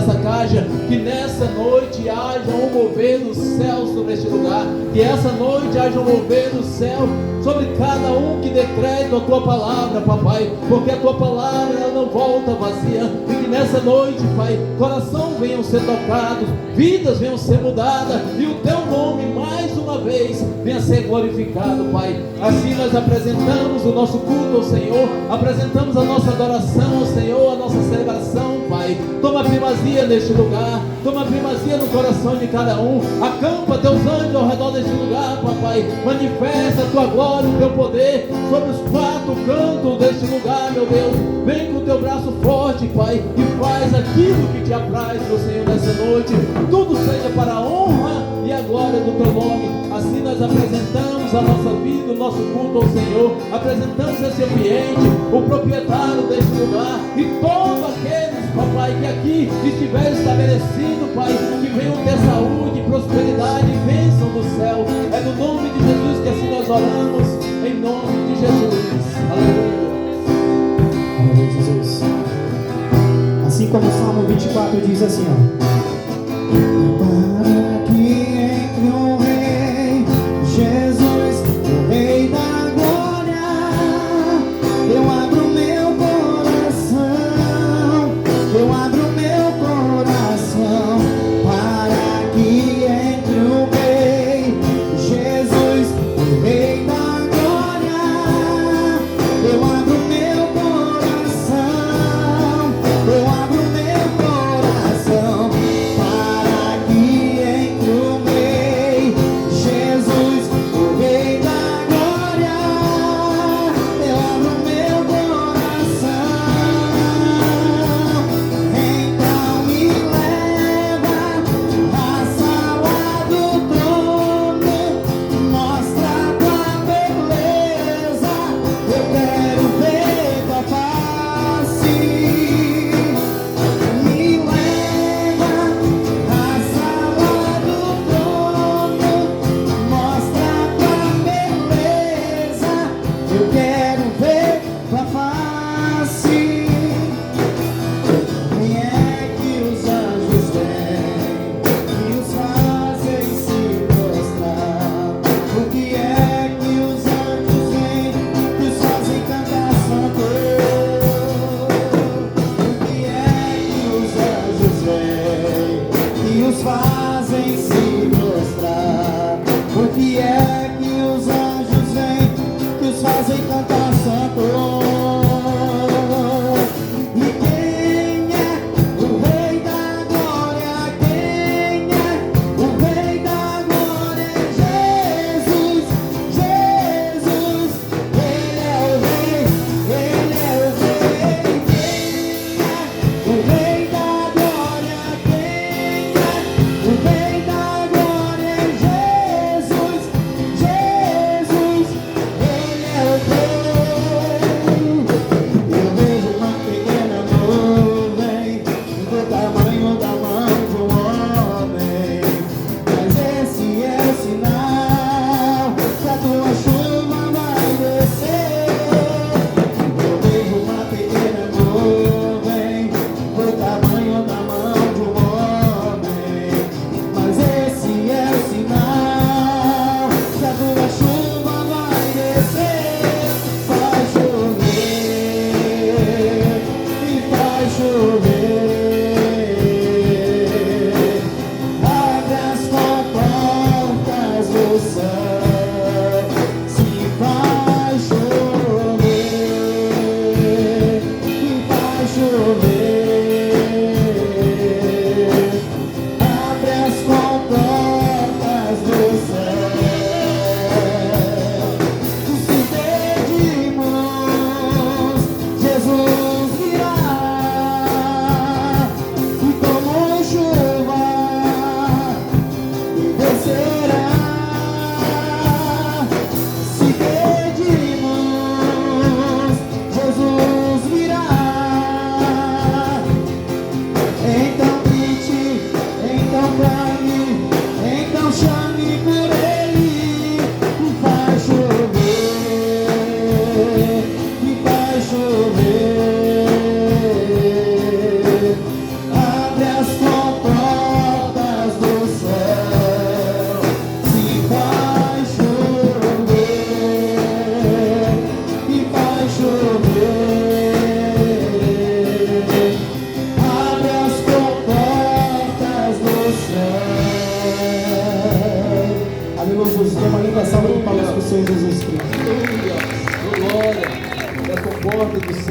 dessa caixa, que nessa noite haja um mover do céu sobre este lugar, que essa noite haja um mover do céu sobre cada um que decreta a tua palavra, papai, porque a tua palavra ela não volta vazia, e que nessa noite, pai, coração venham ser tocados, vidas venham ser mudadas, e o teu nome mais uma vez venha ser glorificado, pai. Assim nós apresentamos o nosso culto ao Senhor, apresentamos a nossa adoração ao Senhor, a nossa celebração, pai. Toma primazia neste lugar, toma primazia no coração de cada um, acampa teus anjos ao redor deste lugar, papai, manifesta a tua glória, o teu poder sobre os quatro cantos deste lugar, meu Deus. Vem com o teu braço forte, pai, e faz aquilo que te apraz, meu Senhor, nessa noite. Tudo seja para a honra e a glória do teu nome. Assim nós apresentamos a nossa vida, o nosso culto ao Senhor, apresentamos esse ambiente, o proprietário deste lugar e todos aqueles, papai, que aqui estiver estabelecido, pai, que venham ter saúde, prosperidade e bênção do céu. É no nome de Jesus que assim nós oramos, em nome de Jesus. Aleluia. Aleluia, Jesus. Assim como o Salmo 24 diz assim, ó: para que entre o Rei Jesus, o Rei da glória, eu abro meu coração, eu abro meu coração, para que entre o Rei Jesus, o Rei da glória, eu abro meu coração, eu abro meu coração, para que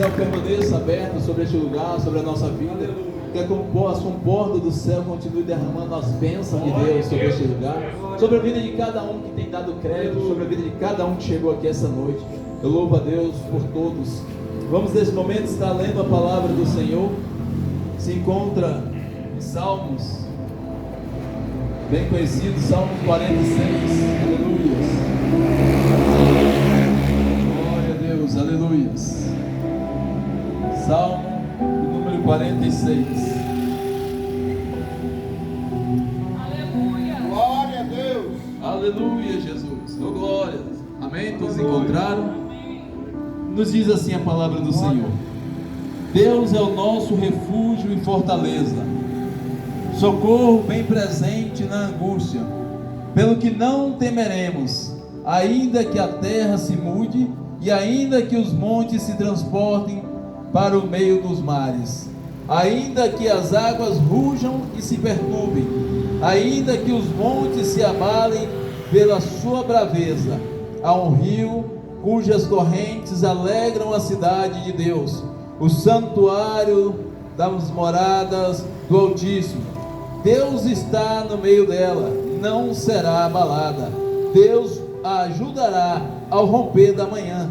céu permaneça aberto sobre este lugar, sobre a nossa vida. Que a comporta do céu continue derramando as bênçãos de Deus sobre este lugar, sobre a vida de cada um que tem dado crédito, sobre a vida de cada um que chegou aqui essa noite. Eu louvo a Deus por todos. Vamos nesse momento estar lendo a palavra do Senhor. Se encontra em Salmos, bem conhecido, Salmo 46. Aleluia. Glória a Deus, aleluia. Salmo número 46. Aleluia. Glória a Deus. Aleluia, Jesus. Oh, glória. Amém? Todos encontraram? Nos diz assim a palavra do Senhor: Deus é o nosso refúgio e fortaleza, socorro bem presente na angústia. Pelo que não temeremos, ainda que a terra se mude e ainda que os montes se transportem para o meio dos mares, ainda que as águas rujam e se perturbem, ainda que os montes se abalem pela sua braveza. Há um rio cujas correntes alegram a cidade de Deus, o santuário das moradas do Altíssimo. Deus está no meio dela, não será abalada. Deus a ajudará ao romper da manhã.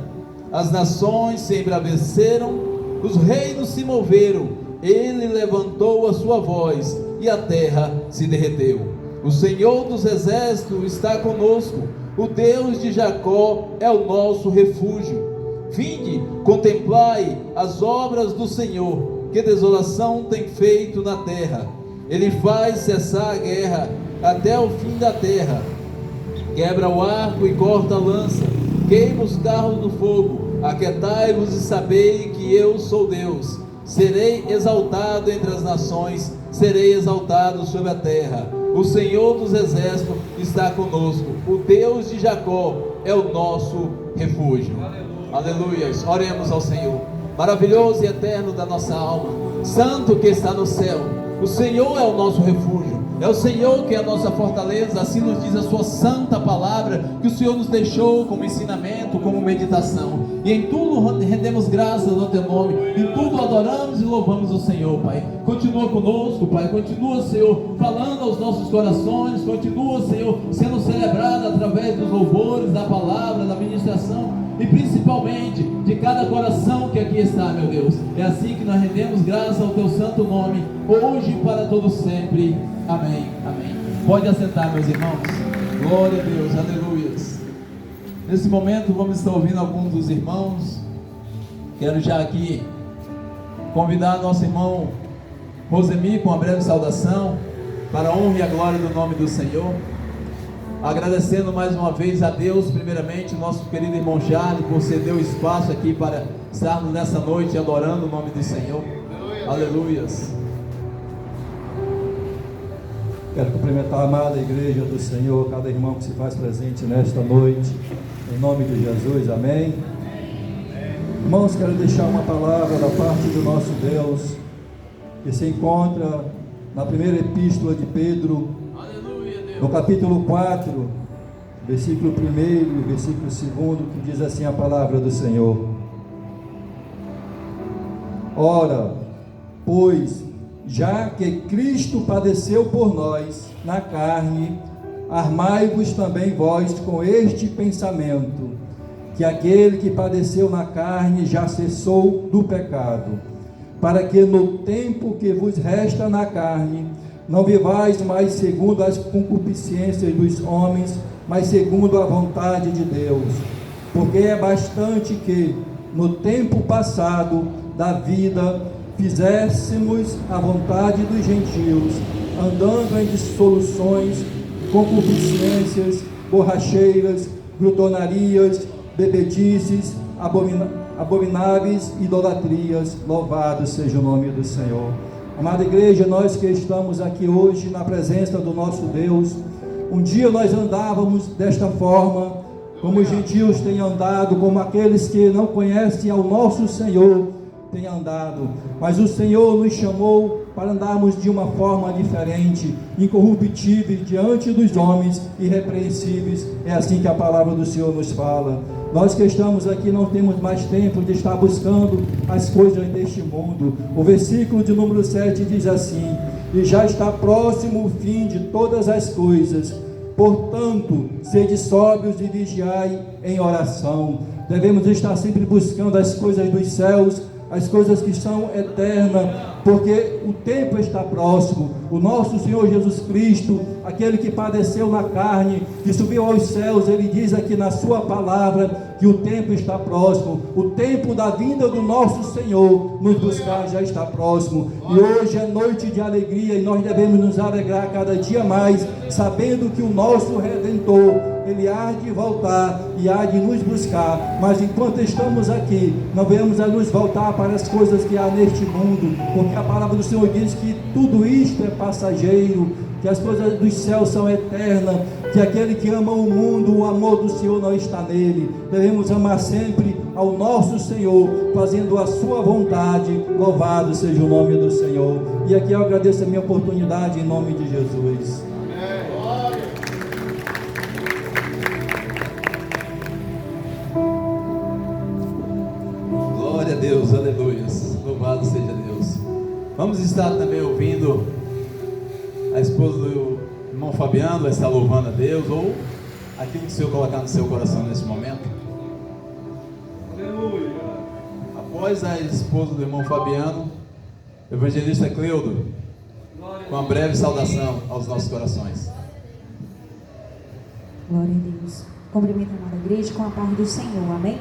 As nações se embraveceram, os reinos se moveram. Ele levantou a sua voz e a terra se derreteu. O Senhor dos exércitos está conosco. O Deus de Jacó é o nosso refúgio. Vinde, contemplai as obras do Senhor, que desolação tem feito na terra. Ele faz cessar a guerra até o fim da terra. Quebra o arco e corta a lança, queima os carros no fogo. Aquietai-vos e sabei que eu sou Deus. Serei exaltado entre as nações, serei exaltado sobre a terra. O Senhor dos exércitos está conosco. O Deus de Jacó é o nosso refúgio. Aleluia. Oremos ao Senhor. Maravilhoso e eterno da nossa alma, santo que está no céu, o Senhor é o nosso refúgio. É o Senhor que é a nossa fortaleza. Assim nos diz a sua santa palavra, que o Senhor nos deixou como ensinamento, como meditação. E em tudo rendemos graças ao teu nome, em tudo adoramos e louvamos o Senhor, Pai. Continua conosco, Pai. Continua, Senhor, falando aos nossos corações. Continua, Senhor, sendo celebrado através dos louvores, da palavra, da ministração, e principalmente de cada coração que aqui está, meu Deus. É assim que nós rendemos graças ao teu santo nome, hoje e para todo sempre. Amém, amém. Pode assentar, meus irmãos. Glória a Deus, aleluia. Nesse momento vamos estar ouvindo alguns dos irmãos. Quero já aqui convidar nosso irmão Rosemir com uma breve saudação, para a honra e a glória do nome do Senhor. Agradecendo mais uma vez a Deus, primeiramente, nosso querido irmão Charles, por ceder o espaço aqui para estarmos nessa noite adorando o nome do Senhor. Aleluias. Quero cumprimentar a amada igreja do Senhor, cada irmão que se faz presente nesta noite, em nome de Jesus, amém. Irmãos, quero deixar uma palavra da parte do nosso Deus, que se encontra na primeira epístola de Pedro, no capítulo 4, versículo 1 e versículo 2, que diz assim a palavra do Senhor: Ora, pois, já que Cristo padeceu por nós na carne, armai-vos também vós com este pensamento, que aquele que padeceu na carne já cessou do pecado, para que no tempo que vos resta na carne, não vivais mais segundo as concupiscências dos homens, mas segundo a vontade de Deus. Porque é bastante que, no tempo passado da vida, fizéssemos a vontade dos gentios, andando em dissoluções, concupiscências, borracheiras, glutonarias, bebedices, abomináveis idolatrias. Louvado seja o nome do Senhor. Amada igreja, nós que estamos aqui hoje na presença do nosso Deus, um dia nós andávamos desta forma, como os gentios têm andado, como aqueles que não conhecem ao nosso Senhor, tem andado, mas o Senhor nos chamou para andarmos de uma forma diferente, incorruptíveis diante dos homens, irrepreensíveis. É assim que a palavra do Senhor nos fala. Nós que estamos aqui não temos mais tempo de estar buscando as coisas deste mundo. O versículo de número 7 diz assim: e já está próximo o fim de todas as coisas, portanto, sede sóbrios e vigiai em oração. Devemos estar sempre buscando as coisas dos céus, as coisas que são eternas, porque o tempo está próximo. O nosso Senhor Jesus Cristo, aquele que padeceu na carne, que subiu aos céus, ele diz aqui na sua palavra que o tempo está próximo. O tempo da vinda do nosso Senhor nos buscar já está próximo, e hoje é noite de alegria, e nós devemos nos alegrar cada dia mais, sabendo que o nosso Redentor, ele há de voltar e há de nos buscar. Mas enquanto estamos aqui, não venhamos a nos voltar para as coisas que há neste mundo, porque a palavra do Senhor diz que tudo isto é passageiro, que as coisas dos céus são eternas, que aquele que ama o mundo, o amor do Senhor não está nele. Devemos amar sempre ao nosso Senhor, fazendo a sua vontade. Louvado seja o nome do Senhor. E aqui eu agradeço a minha oportunidade em nome de Jesus. Glória a Deus, aleluia, louvado seja Deus. Vamos estar também ouvindo a esposa do irmão Fabiano, vai estar louvando a Deus, ou aquilo que o Senhor colocar no seu coração nesse momento. Aleluia. Após a esposa do irmão Fabiano, o evangelista Cleudo, com uma breve saudação aos nossos corações. Glória a Deus. Cumprimento a amada igreja com a paz do Senhor, amém?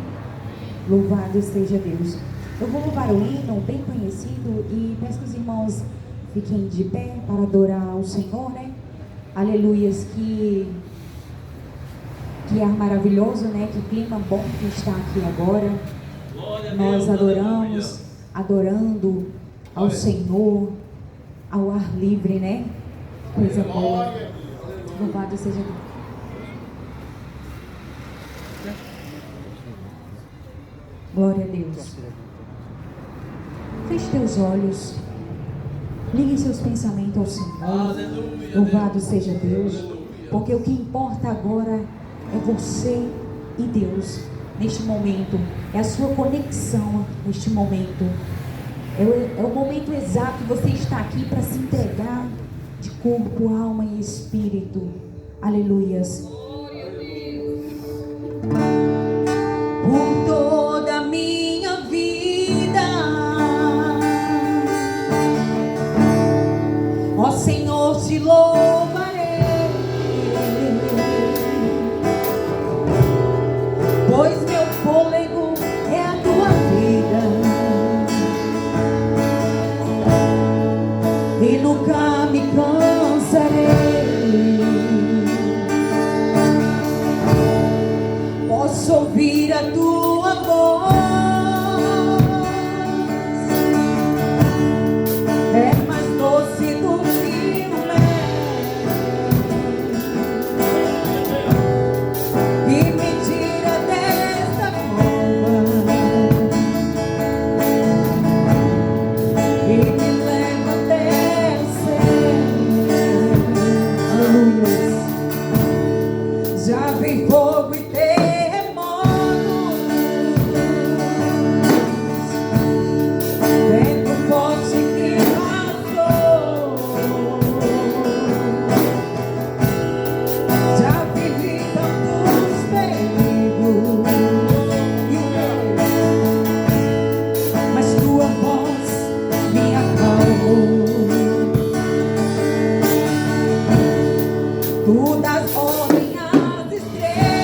Louvado seja Deus. Eu vou louvar o hino bem conhecido e peço que os irmãos fiquem de pé para adorar ao Senhor, né? Aleluias, que ar maravilhoso, né? Que clima bom que está aqui agora. Nós adoramos, adorando ao Senhor, ao ar livre, né? Coisa boa. Louvado seja Deus. Glória a Deus. Feche teus olhos. Ligue seus pensamentos ao Senhor. Louvado seja Deus. Porque o que importa agora é você e Deus. Neste momento. É a sua conexão neste momento. É o momento exato que você está aqui para se entregar de corpo, alma e espírito. Aleluias. Por toda a minha vida, ó Senhor, te louvarei, pois meu fôlego é a tua vida, e nunca me cansarei. Posso ouvir a tua voz, é mais doce do que o mel, que me tira desta cova e me leva até o céu. Aleluia. Já vi fogo e tu das ordem às estrelas.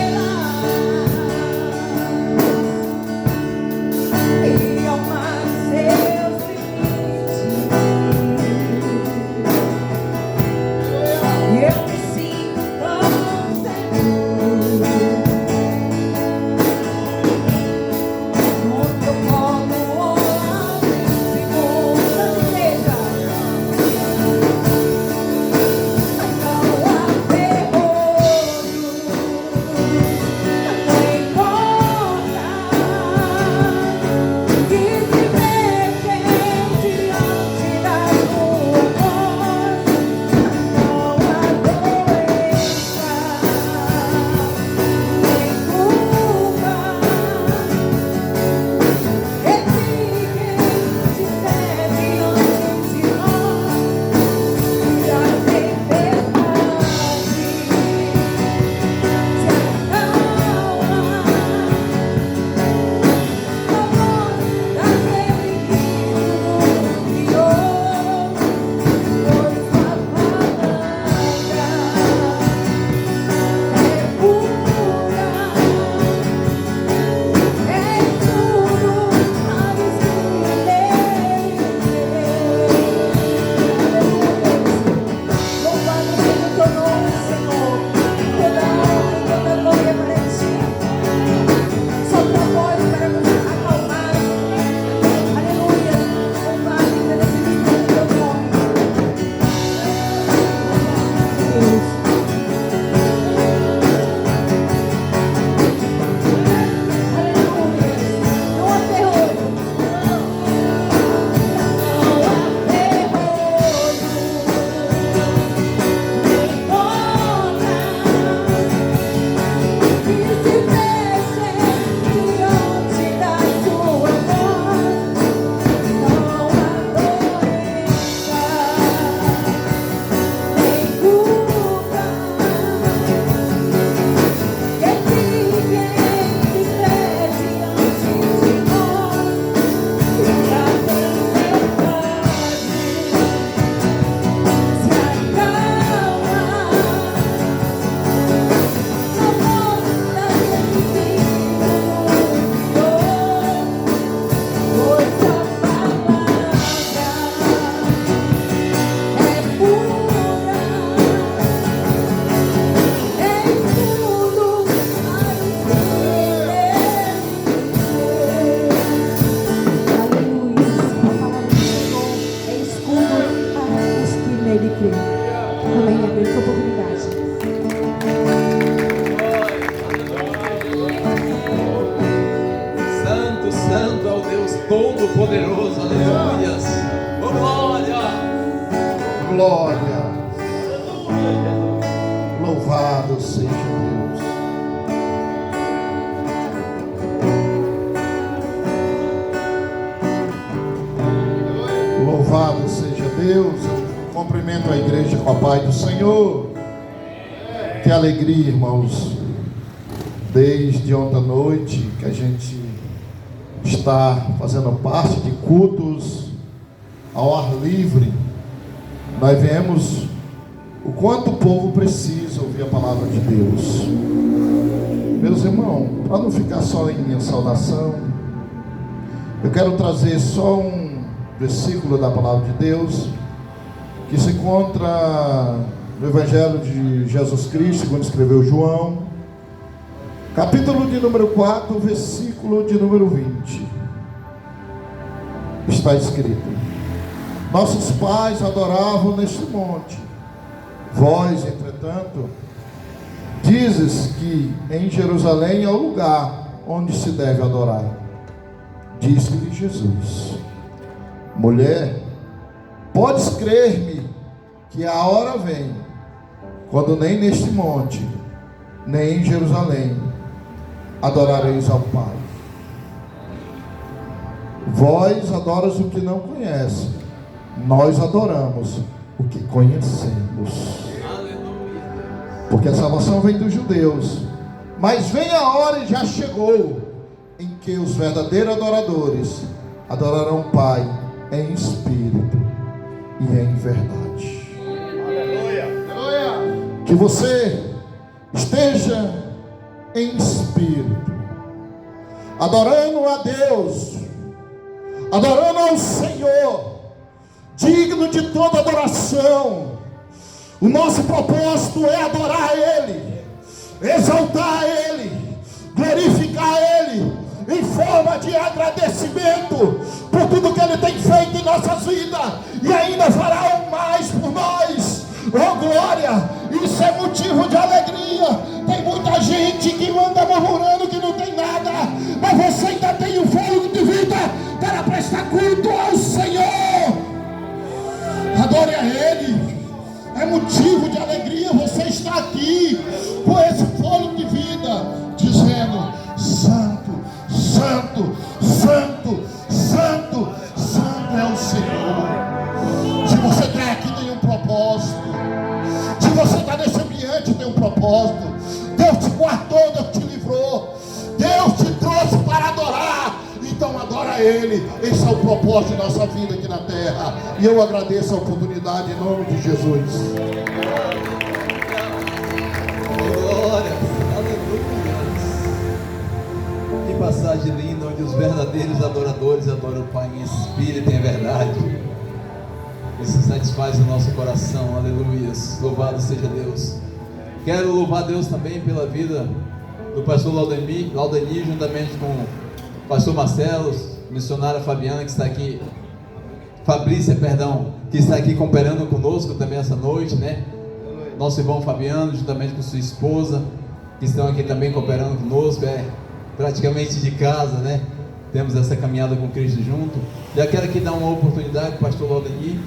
ele crê. Amém. Agradeço a oportunidade. Santo, santo é o Deus Todo-Poderoso, aleluias. Oh, glória! Glória! Louvado seja Deus. Louvado seja Deus. Eu cumprimento a igreja com a paz do Senhor. Que alegria, irmãos. Desde ontem à noite que a gente está fazendo parte de cultos ao ar livre. Nós vemos o quanto o povo precisa ouvir a palavra de Deus. Meus irmãos, para não ficar só em minha saudação, eu quero trazer só um versículo da palavra de Deus que se encontra no Evangelho de Jesus Cristo, segundo escreveu João, capítulo de número 4, versículo de número 20. Está escrito: nossos pais adoravam neste monte. Vós, entretanto, dizes que em Jerusalém é o lugar onde se deve adorar. Disse-lhe Jesus: mulher, podes crer-me que a hora vem, quando nem neste monte, nem em Jerusalém, adorareis ao Pai. Vós adoras o que não conhece, nós adoramos o que conhecemos. Porque a salvação vem dos judeus, mas vem a hora e já chegou, em que os verdadeiros adoradores adorarão o Pai em espírito e em verdade. Aleluia. Que você esteja em espírito, adorando a Deus, adorando ao Senhor, digno de toda adoração. O nosso propósito é adorar a Ele, exaltar a Ele, glorificar a Ele, em forma de agradecimento por tudo que Ele tem feito em nossas vidas, e ainda fará o mais por nós. Oh glória, isso é motivo de alegria. Tem muita gente que anda murmurando que não tem nada, mas você ainda tem o fôlego de vida para prestar culto ao Senhor. Adore a Ele. É motivo de alegria você estar aqui com esse fôlego de vida, dizendo: Santo, Santo, Santo, Santo, Santo é o Senhor. Se você está aqui, tem um propósito. Se você está nesse ambiente, tem um propósito. Deus te guardou, Deus te livrou, Deus te trouxe para adorar. Então adora Ele. Esse é o propósito da nossa vida aqui na terra. E eu agradeço a oportunidade em nome de Jesus. Glória, aleluia. Que passagem linda, onde os verdadeiros adoradores adoram o Pai em espírito e em verdade. Isso satisfaz o nosso coração, aleluia. Louvado seja Deus. Quero louvar Deus também pela vida do pastor Laudenir, juntamente com o pastor Marcelo, missionária Fabiana, que está aqui, Fabrícia, perdão, que está aqui cooperando conosco também essa noite, né? Nosso irmão Fabiano, juntamente com sua esposa, que estão aqui também cooperando conosco, praticamente de casa, né? Temos essa caminhada com Cristo junto. Já quero aqui dar uma oportunidade para o pastor Laudenir.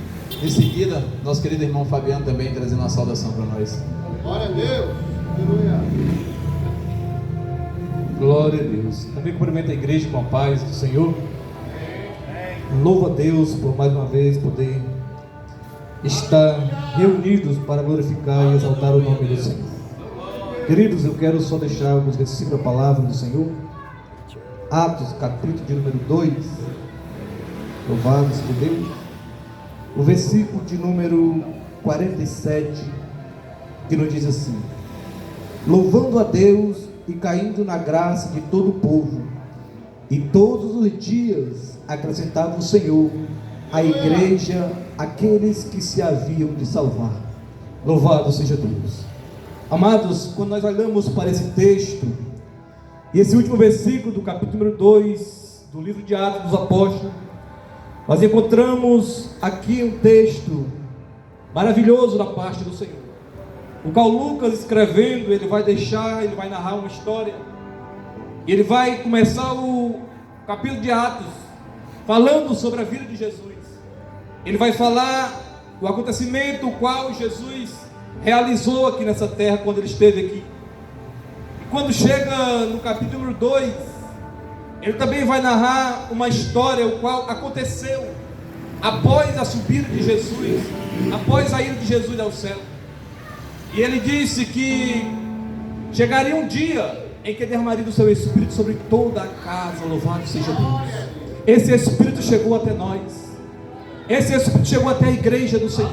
Em seguida, nosso querido irmão Fabiano também trazendo uma saudação para nós. Glória a Deus. Aleluia. Glória a Deus. Também cumprimento a igreja com a paz do Senhor. Louvo a Deus por mais uma vez poder estar reunidos para glorificar e exaltar o nome do Senhor. Queridos, eu quero só deixar alguns versículos da palavra do Senhor. Atos, capítulo de número 2. Louvado seja Deus. O versículo de número 47, que nos diz assim: louvando a Deus e caindo na graça de todo o povo, e todos os dias acrescentava o Senhor à igreja aqueles que se haviam de salvar. Louvado seja Deus. Amados, quando nós olhamos para esse texto, e esse último versículo do capítulo número 2 do livro de Atos dos Apóstolos, nós encontramos aqui um texto maravilhoso da parte do Senhor, o qual Lucas, escrevendo, ele vai narrar uma história, e ele vai começar o capítulo de Atos falando sobre a vida de Jesus. Ele vai falar o acontecimento o qual Jesus realizou aqui nessa terra quando ele esteve aqui. E quando chega no capítulo número 2, ele também vai narrar uma história o qual aconteceu após a subida de Jesus, após a ida de Jesus ao céu. E ele disse que chegaria um dia em que derramaria do seu Espírito sobre toda a casa. Louvado seja Deus. Esse Espírito chegou até nós. Esse Espírito chegou até a igreja do Senhor.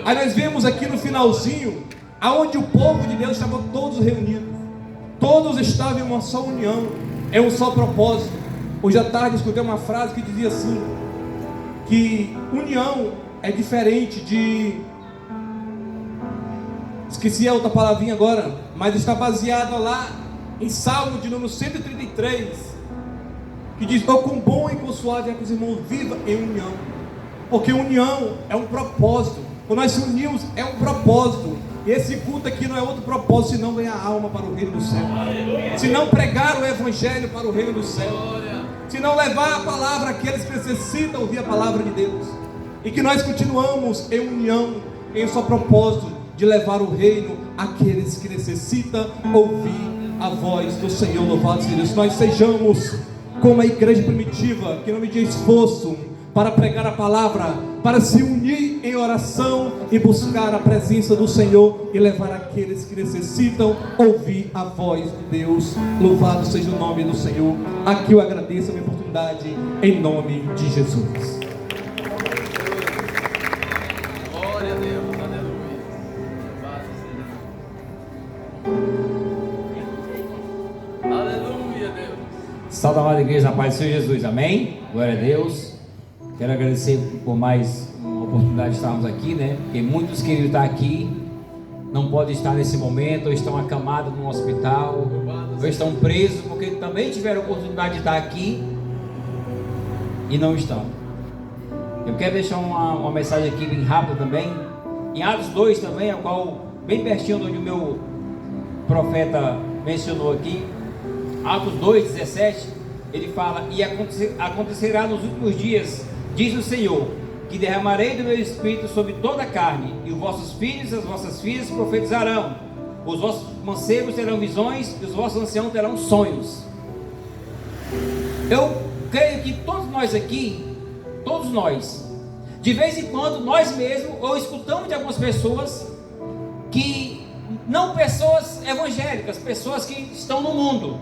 Aí nós vemos aqui no finalzinho, aonde o povo de Deus estava todos reunidos. Todos estavam em uma só união, em um só propósito. Hoje à tarde escutei uma frase que dizia assim, que união é diferente de... esqueci a outra palavrinha agora, mas está baseada lá em Salmo de número 133, que diz: "Oh, quão bom e quão suave é que os irmãos vivam em união", porque união é um propósito. Quando nós se unimos, é um propósito. E esse culto aqui não é outro propósito senão ganhar alma para o reino do céu, se não pregar o evangelho para o reino do céu, se não levar a palavra àqueles que necessitam ouvir a palavra de Deus. E que nós continuamos em união, em um só propósito de levar o reino àqueles que necessitam ouvir a voz do Senhor. Louvado seja Deus. Nós sejamos como a igreja primitiva, que não media esforço para pregar a palavra, para se unir em oração e buscar a presença do Senhor e levar aqueles que necessitam ouvir a voz de Deus. Louvado seja o nome do Senhor. Aqui eu agradeço a minha oportunidade, em nome de Jesus. Glória a Deus, aleluia. Aleluia, Deus. Salve a amada igreja, na paz do Senhor Jesus, amém? Glória a Deus. Quero agradecer por mais uma oportunidade de estarmos aqui, né? Porque muitos queriam estar aqui, não podem estar nesse momento, ou estão acamados no hospital, ou estão presos, porque também tiveram a oportunidade de estar aqui e não estão. Eu quero deixar uma mensagem aqui bem rápida também, em Atos 2 também, a qual, bem pertinho onde o meu profeta mencionou aqui, Atos 2, 17, ele fala: "E acontecerá nos últimos dias, diz o Senhor, que derramarei do meu Espírito sobre toda a carne, e os vossos filhos e as vossas filhas profetizarão, os vossos mancebos terão visões, e os vossos anciãos terão sonhos." Eu creio que todos nós aqui, todos nós, de vez em quando, nós mesmos, ou escutamos de algumas pessoas, que não pessoas evangélicas, pessoas que estão no mundo,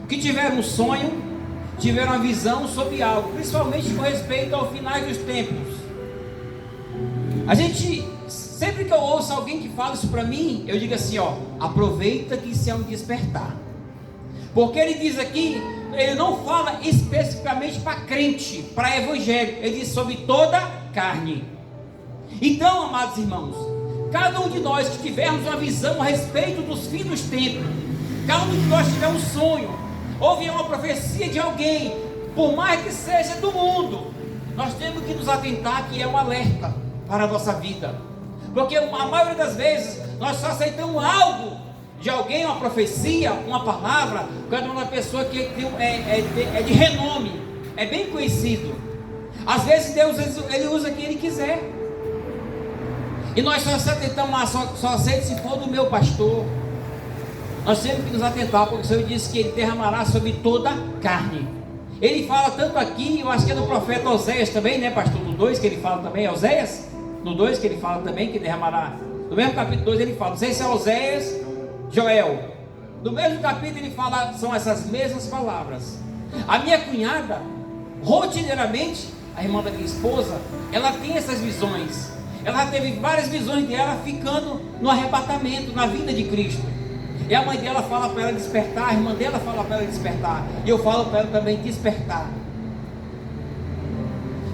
que tiveram um sonho, tiveram uma visão sobre algo, principalmente com respeito ao final dos tempos. A gente, sempre que eu ouço alguém que fala isso para mim, eu digo assim, ó: aproveita que isso é um despertar. Porque ele diz aqui, ele não fala especificamente para crente, para evangélico, ele diz sobre toda carne. Então, amados irmãos, cada um de nós que tivermos uma visão a respeito dos fins dos tempos, cada um de nós tiver um sonho, houve uma profecia de alguém, por mais que seja do mundo, nós temos que nos atentar que é um alerta para a nossa vida. Porque a maioria das vezes nós só aceitamos algo de alguém, uma profecia, uma palavra, quando uma pessoa que é de renome, é bem conhecido. Às vezes Deus ele usa quem Ele quiser, e nós só atentamos, só aceito se for do meu pastor. Nós temos que nos atentar, porque o Senhor disse que Ele derramará sobre toda a carne. Ele fala tanto aqui, eu acho que é do profeta Oséias também, né, pastor? No 2 que ele fala também, Oséias? No 2 que ele fala também que derramará. No mesmo capítulo 2 ele fala, não sei se é Oséias, Joel. No mesmo capítulo ele fala, são essas mesmas palavras. A minha cunhada, rotineiramente, a irmã da minha esposa, ela tem essas visões. Ela teve várias visões dela ficando no arrebatamento, na vinda de Cristo. E a mãe dela fala para ela despertar, a irmã dela fala para ela despertar, e eu falo para ela também despertar.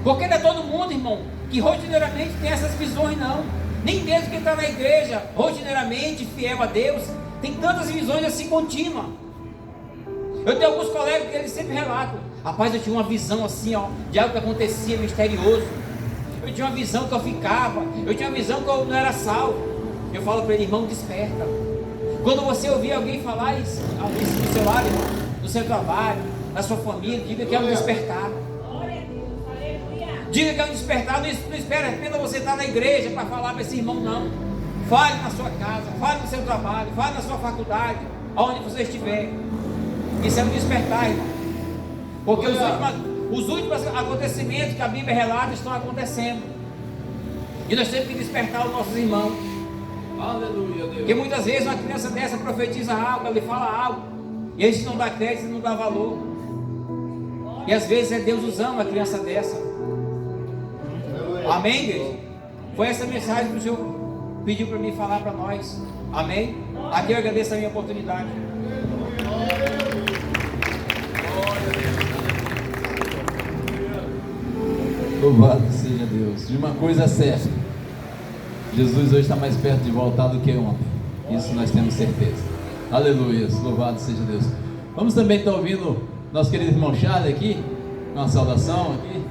Porque não é todo mundo, irmão, que rotineiramente tem essas visões, não. Nem mesmo quem está na igreja, rotineiramente fiel a Deus, tem tantas visões assim contínuas. Eu tenho alguns colegas que eles sempre relatam: rapaz, eu tinha uma visão assim, ó, de algo que acontecia misterioso. eu tinha uma visão que eu ficava, eu tinha uma visão que eu não era salvo. Eu falo para ele, irmão, desperta. Quando você ouvir alguém falar isso no seu lado, irmão, no seu trabalho, na sua família, diga que é um despertar. Diga que é um despertar, não espera apenas você estar na igreja para falar para esse irmão, não. Fale na sua casa, fale no seu trabalho, fale na sua faculdade, aonde você estiver. Isso é um despertar, irmão. Porque os últimos acontecimentos que a Bíblia relata estão acontecendo. E nós temos que despertar os nossos irmãos. Aleluia, Deus. Porque muitas vezes uma criança dessa profetiza algo, ela fala algo, e a gente não dá crédito, não dá valor. E às vezes é Deus usando uma criança dessa. Amém, igreja? Foi essa mensagem que o Senhor pediu para mim falar para nós. Amém? Aqui eu agradeço a minha oportunidade. Louvado seja Deus. De uma coisa certa, Jesus hoje está mais perto de voltar do que ontem. Isso nós temos certeza. Aleluia. Louvado seja Deus. Vamos também estar ouvindo nosso querido irmão Charles aqui, uma saudação aqui.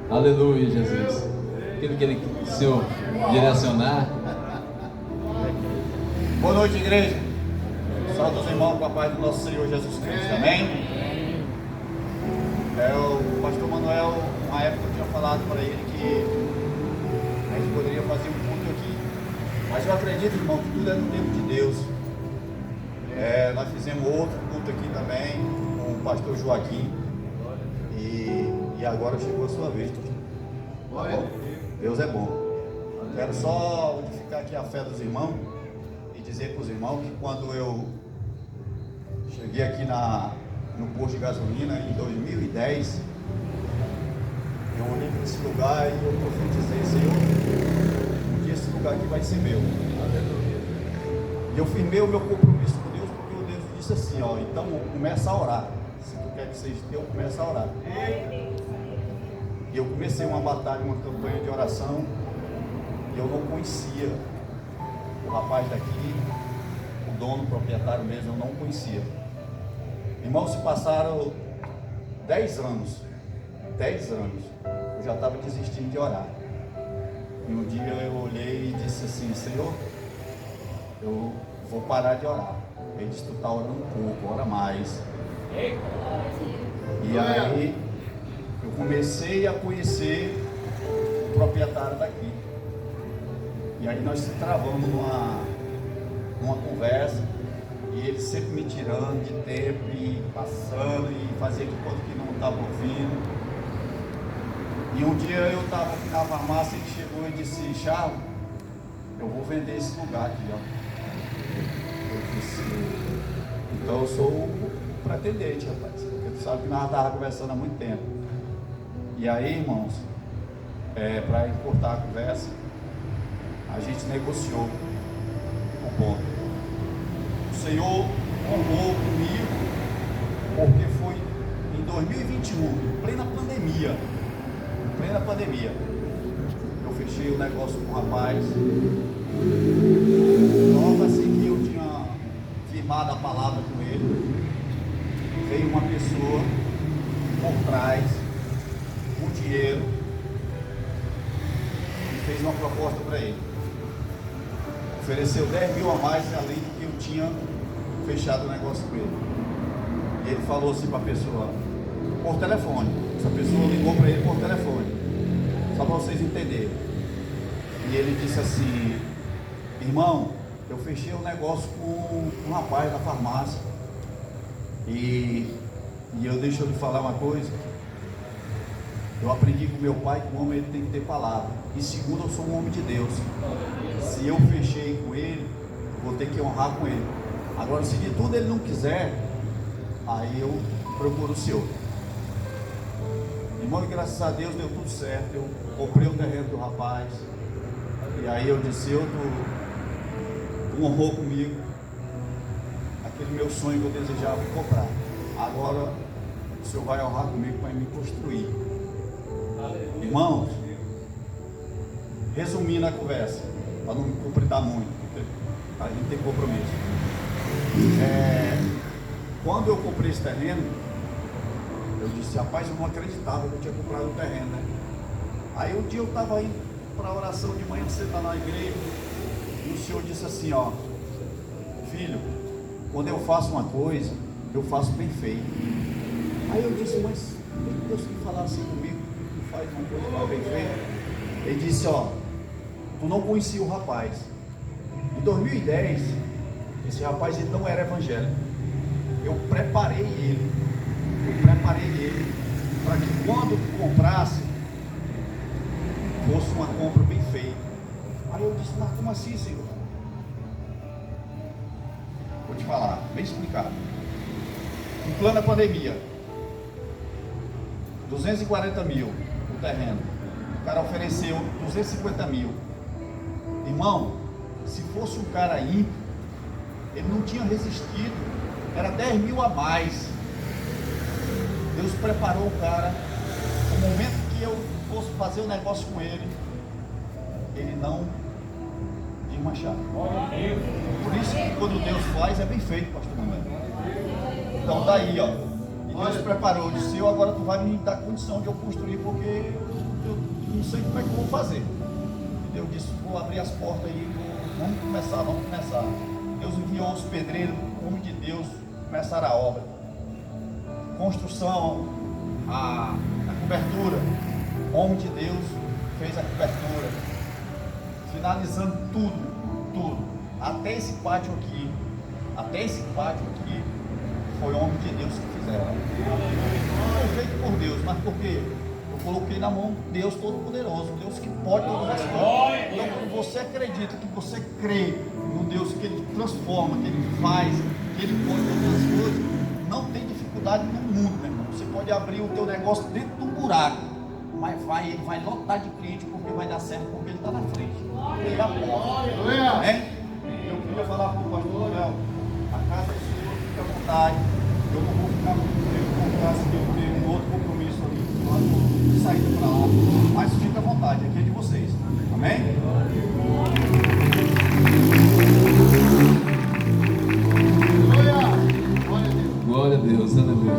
Aleluia, Jesus. Aquilo que o Senhor direcionar. Boa noite, igreja. Saúde os irmãos com a paz do nosso Senhor Jesus Cristo. Amém? O pastor Manuel, uma época eu tinha falado para ele que a gente poderia fazer um culto aqui. Mas eu acredito, irmão, que tudo é no tempo de Deus. Nós fizemos outro culto aqui também com o pastor Joaquim. E agora chegou a sua vez. Tá bom? Deus é bom. Quero só unificar aqui a fé dos irmãos e dizer para os irmãos que quando eu cheguei aqui no posto de gasolina em 2010, eu olhei para esse lugar e eu profetizei, Senhor, um dia esse lugar aqui vai ser meu. E eu firmei o meu compromisso com Deus, porque o Deus disse assim, ó, então começa a orar. Se tu quer que seja teu, começa a orar. E eu comecei uma batalha, uma campanha de oração, e eu não conhecia o rapaz daqui, o dono, o proprietário mesmo, eu não conhecia. Irmãos, se passaram 10 anos, eu já estava desistindo de orar. E um dia eu olhei e disse assim, Senhor, eu vou parar de orar. Ele disse, tu está orando um pouco, ora mais. E aí eu comecei a conhecer o proprietário daqui. E aí nós se travamos numa conversa, e ele sempre me tirando de tempo e passando e fazia de conta que não estava ouvindo. E um dia eu estava aqui na farmácia, ele chegou e disse, Charles, eu vou vender esse lugar aqui, ó. Eu disse, então eu sou o pretendente, rapaz, porque tu sabe que nós estávamos conversando há muito tempo. E aí, irmãos, para encurtar a conversa, a gente negociou o ponto. O Senhor honrou comigo, porque foi em 2021, em plena pandemia, eu fechei o negócio com o rapaz. Logo assim que eu tinha firmado a palavra com ele, veio uma pessoa por trás, com dinheiro, e fez uma proposta para ele. Ofereceu 10 mil a mais, além do que eu tinha fechado o negócio com ele. E ele falou assim para a pessoa, por telefone. Essa pessoa ligou para ele por telefone, só para vocês entenderem. E ele disse assim, irmão, eu fechei um negócio com um rapaz da farmácia. E deixa eu lhe falar uma coisa. Eu aprendi com meu pai que o homem ele tem que ter palavra. E segundo, eu sou um homem de Deus. Se eu fechei com ele, vou ter que honrar com ele. Agora, se de tudo ele não quiser, aí eu procuro o Senhor. Irmão, graças a Deus deu tudo certo. Eu comprei o terreno do rapaz. E aí eu disse, tu honrou comigo aquele meu sonho que eu desejava comprar. Agora o Senhor vai honrar comigo para me construir. Irmãos, resumindo a conversa, para não me completar muito, porque a gente tem compromisso. Quando eu comprei esse terreno, eu disse, rapaz, eu não acreditava que eu tinha comprado o terreno, né? Aí um dia eu estava indo para a oração de manhã, você está na igreja, e o Senhor disse assim, ó, filho, quando eu faço uma coisa, eu faço bem feito. Aí eu disse, mas por que Deus tem que falar assim comigo? Tu faz uma coisa mal bem feita? Ele disse, ó, tu não conhecia o rapaz. Em 2010, esse rapaz ele não era evangélico. Eu preparei ele para que quando tu comprasse, fosse uma compra bem feita. Aí eu disse, mas como assim, Senhor? Vou te falar, bem explicado. Em plena pandemia, 240 mil o terreno, o cara ofereceu 250 mil. Irmão, se fosse um cara ímpio, ele não tinha resistido, era 10 mil a mais. Deus preparou o cara. No momento que eu fosse fazer o negócio com ele, ele não desmanchava. Por isso que quando Deus faz, é bem feito, pastor Manuel. Então daí, ó, e Deus preparou, disse, eu agora tu vai me dar condição de eu construir, porque eu não sei como é que eu vou fazer. E Deus disse, vou abrir as portas aí, vamos começar. Deus enviou os pedreiros, o homem de Deus, começaram a obra. Construção, a cobertura, o homem de Deus fez a cobertura, finalizando tudo, até esse pátio aqui, foi o homem de Deus que fizeram. Foi feito por Deus, mas por quê? Eu coloquei na mão de Deus Todo-Poderoso, Deus que pode todas as coisas. Então, quando você acredita, que você crê no Deus que Ele transforma, que Ele faz, que Ele pode todas as coisas, não tem dificuldade no mundo, meu irmão. Você pode abrir o teu negócio dentro de um buraco, mas ele vai lotar de cliente, porque vai dar certo, porque ele está na frente. Ele apoia. Né? Eu queria falar para o pastor Manuel, a casa do Senhor fica à vontade. Eu não vou ficar com casa que eu tenho um outro compromisso ali, de saída para lá. Mas fica à vontade, aqui é de vocês. Amém? Glória a Deus, aleluia.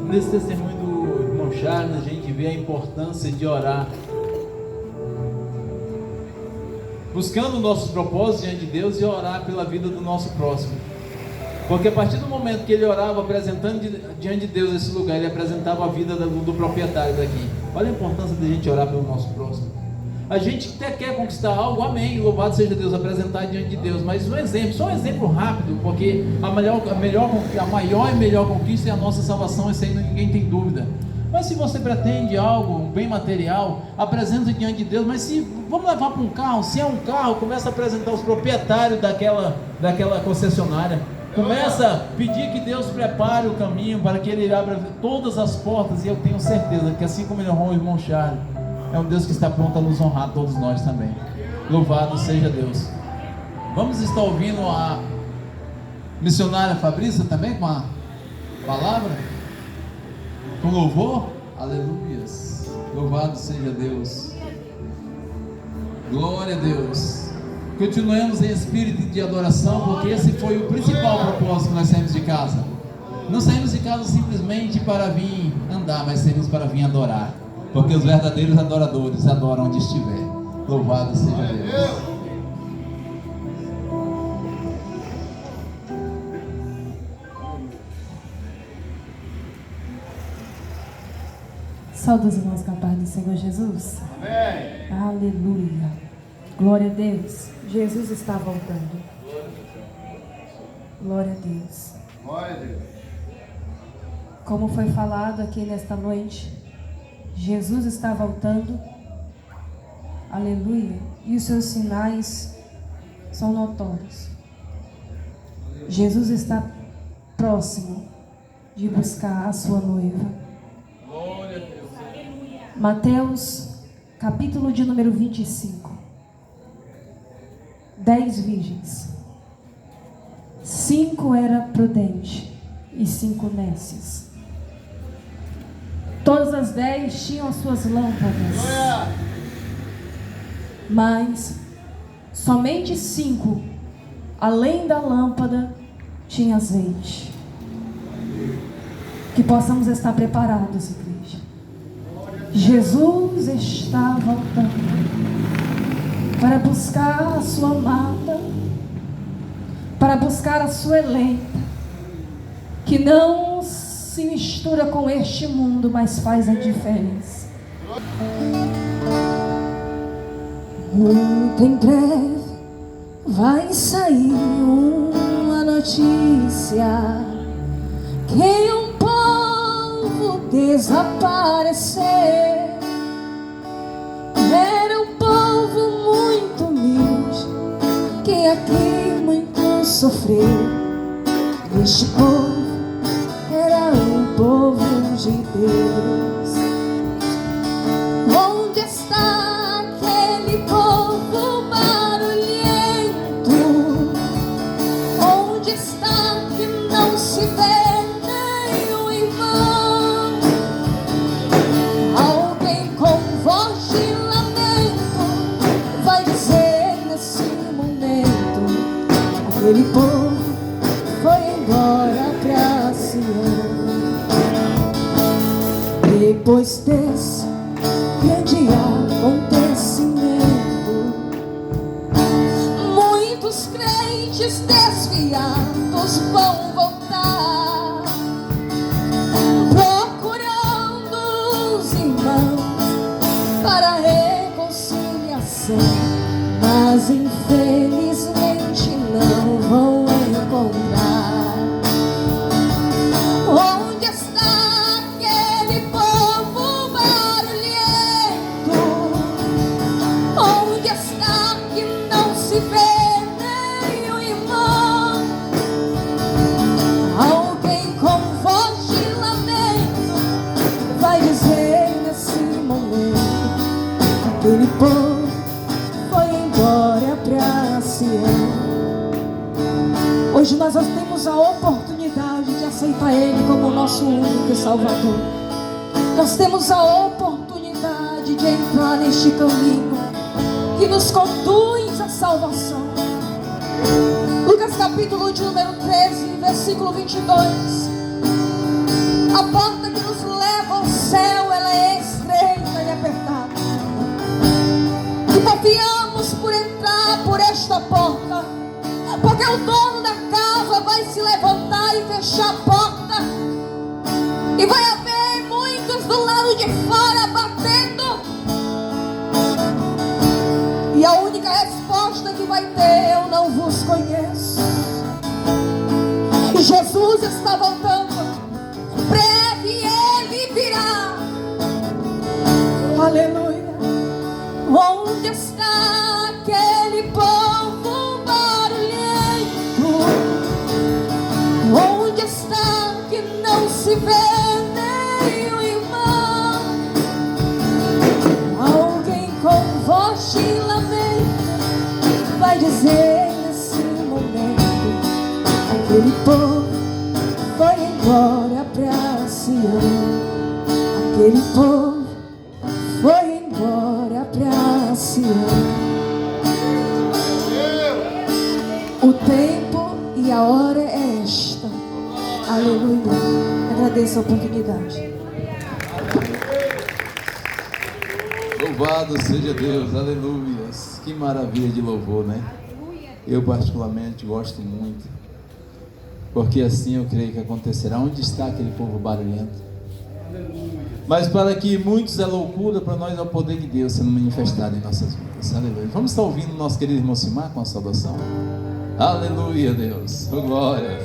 Nesse testemunho do irmão Charles, a gente vê a importância de orar, buscando nossos propósitos diante de Deus e orar pela vida do nosso próximo. Porque a partir do momento que ele orava, apresentando diante de Deus esse lugar, ele apresentava a vida do proprietário daqui. Olha a importância de a gente orar pelo nosso próximo. A gente até quer conquistar algo, amém, louvado seja Deus, apresentar diante de Deus, mas só um exemplo rápido, porque a maior e melhor conquista é a nossa salvação, isso aí ninguém tem dúvida. Mas se você pretende algo, um bem material, apresenta diante de Deus. Mas se vamos levar para um carro, se é um carro, começa a apresentar os proprietários daquela concessionária, começa a pedir que Deus prepare o caminho para que Ele abra todas as portas, e eu tenho certeza que assim como Ele honrou o irmão Charles, é um Deus que está pronto a nos honrar, todos nós também. Louvado seja Deus. Vamos estar ouvindo a missionária Fabrícia também com a palavra, com louvor. Aleluias. Louvado seja Deus. Glória a Deus. Continuemos em espírito de adoração, porque esse foi o principal propósito que nós saímos de casa. Não saímos de casa simplesmente para vir andar, mas saímos para vir adorar. Porque os verdadeiros adoradores adoram onde estiver. Louvado seja Deus. Sauda os irmãos com a paz do Senhor Jesus. Amém. Aleluia. Glória a Deus. Jesus está voltando. Glória a Deus. Glória a Deus. Como foi falado aqui nesta noite, Jesus está voltando. Aleluia. E os seus sinais são notórios. Jesus está próximo de buscar a sua noiva. Glória a Deus. Mateus, capítulo de número 25. 10 virgens. 5 era prudente e 5 nécias. Todas as 10 tinham as suas lâmpadas. Mas somente 5, além da lâmpada, tinha azeite. Que possamos estar preparados, igreja. Jesus está voltando para buscar a sua amada, para buscar a sua eleita, que não se mistura com este mundo, mas faz a diferença. Muito em breve vai sair uma notícia que um povo desapareceu. Era um povo muito humilde que aqui muito sofreu. Este povo era o povo de Deus. Onde está aquele povo barulhento? Onde está que não se vê nem o irmão? Alguém com voz de lamento vai dizer nesse momento: aquele povo foi embora pra Sião. Depois desse grande acontecimento, muitos crentes desviados vão voltar, procurando os irmãos para a reconciliação, mas infelizmente não vão encontrar. Onde está aquele povo barulhento? Onde está que não se vê nem o irmão? Alguém com voz de lamento vai dizer nesse momento: aquele povo foi embora pra Sião. Hoje nós temos a oportunidade de aceitar Ele como nosso único Salvador. Nós temos a oportunidade de entrar neste caminho que nos conduz à salvação. Lucas capítulo de número 13, versículo 22. A porta que nos leva ao céu, ela é estreita e apertada, e confiamos por entrar por esta porta, porque o dono da casa vai se levantar e fechar a porta, e vai haver muitos do lado de fora batendo, e a única resposta que vai ter: eu não vos conheço. Jesus está voltando, breve Ele virá. Aleluia. Onde está aquele povo barulhento? Onde está que não se vê nem o irmão? Alguém com voz de lamento vai dizer nesse momento: aquele povo foi embora pra Sião. Aquele povo foi embora pra Sião. O tempo e a hora é esta. Aleluia. Agradeço a oportunidade. Louvado seja Deus, aleluia. Que maravilha de louvor, né? Eu particularmente gosto muito, porque assim eu creio que acontecerá. Onde está aquele povo barulhento? Mas para que muitos é loucura, para nós é o poder de Deus sendo manifestado em nossas vidas. Aleluia. Vamos estar ouvindo o nosso querido irmão Simar com a saudação? Aleluia, Deus. Oh, glória.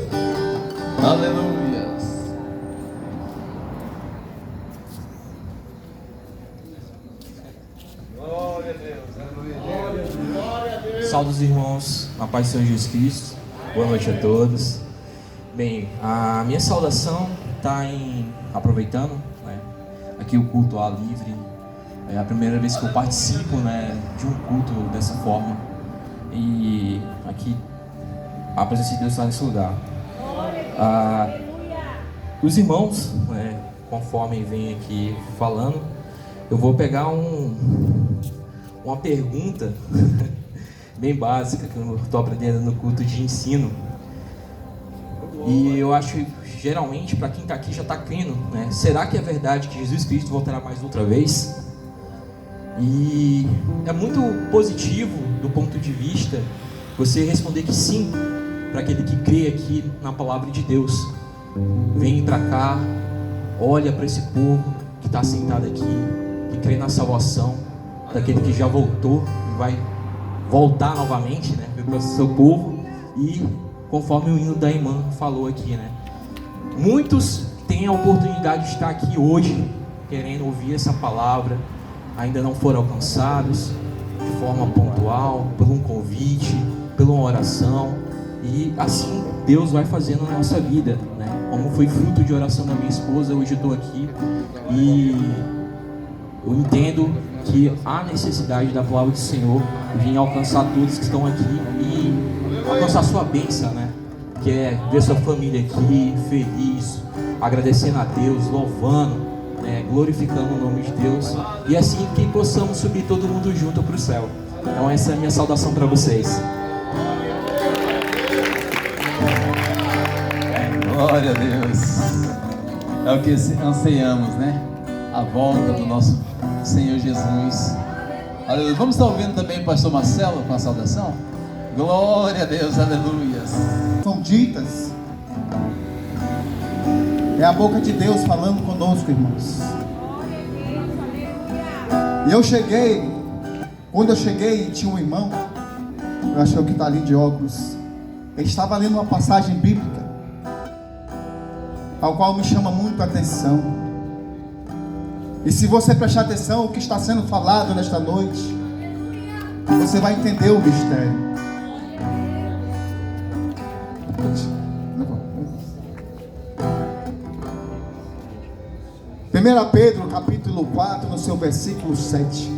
Aleluia. Glória a Deus. Glória a Deus. Saúde os irmãos, a paz do Senhor Jesus Cristo. Boa noite a todos. Bem, a minha saudação está aproveitando, né, aqui o culto ao ar livre. É a primeira vez que eu participo, né, de um culto dessa forma. E aqui a presença de Deus está nesse lugar. Os irmãos, né, conforme vem aqui falando, eu vou pegar uma pergunta bem básica que eu estou aprendendo no culto de ensino. E eu acho, geralmente, para quem está aqui já está crendo, né? Será que é verdade que Jesus Cristo voltará mais outra vez? E é muito positivo do ponto de vista você responder que sim, para aquele que crê aqui na palavra de Deus. Vem para cá, olha para esse povo que está sentado aqui, que crê na salvação, daquele que já voltou e vai voltar novamente, né, para o seu povo. E conforme o hino da irmã falou aqui, né, muitos têm a oportunidade de estar aqui hoje, querendo ouvir essa palavra, ainda não foram alcançados de forma pontual, por um convite, por uma oração. E assim Deus vai fazendo na nossa vida, né? Como foi fruto de oração da minha esposa, hoje eu estou aqui e eu entendo que há necessidade da palavra do Senhor vir alcançar todos que estão aqui e alcançar sua bênção, né? Que é ver sua família aqui feliz, agradecendo a Deus, louvando, né? Glorificando o nome de Deus, e assim que possamos subir todo mundo junto para o céu. Então essa é a minha saudação para vocês. Glória a Deus. É o que anseiamos, né? A volta do nosso Senhor Jesus. Aleluia. Vamos estar ouvindo também o pastor Marcelo com a saudação? Glória a Deus, aleluia. São ditas. É a boca de Deus falando conosco, irmãos. E eu cheguei, quando eu cheguei, tinha um irmão, eu acho que está ali de óculos, ele estava lendo uma passagem bíblica, ao qual me chama muito a atenção. E se você prestar atenção o que está sendo falado nesta noite, você vai entender o mistério. 1 Pedro capítulo 4, no seu versículo 7.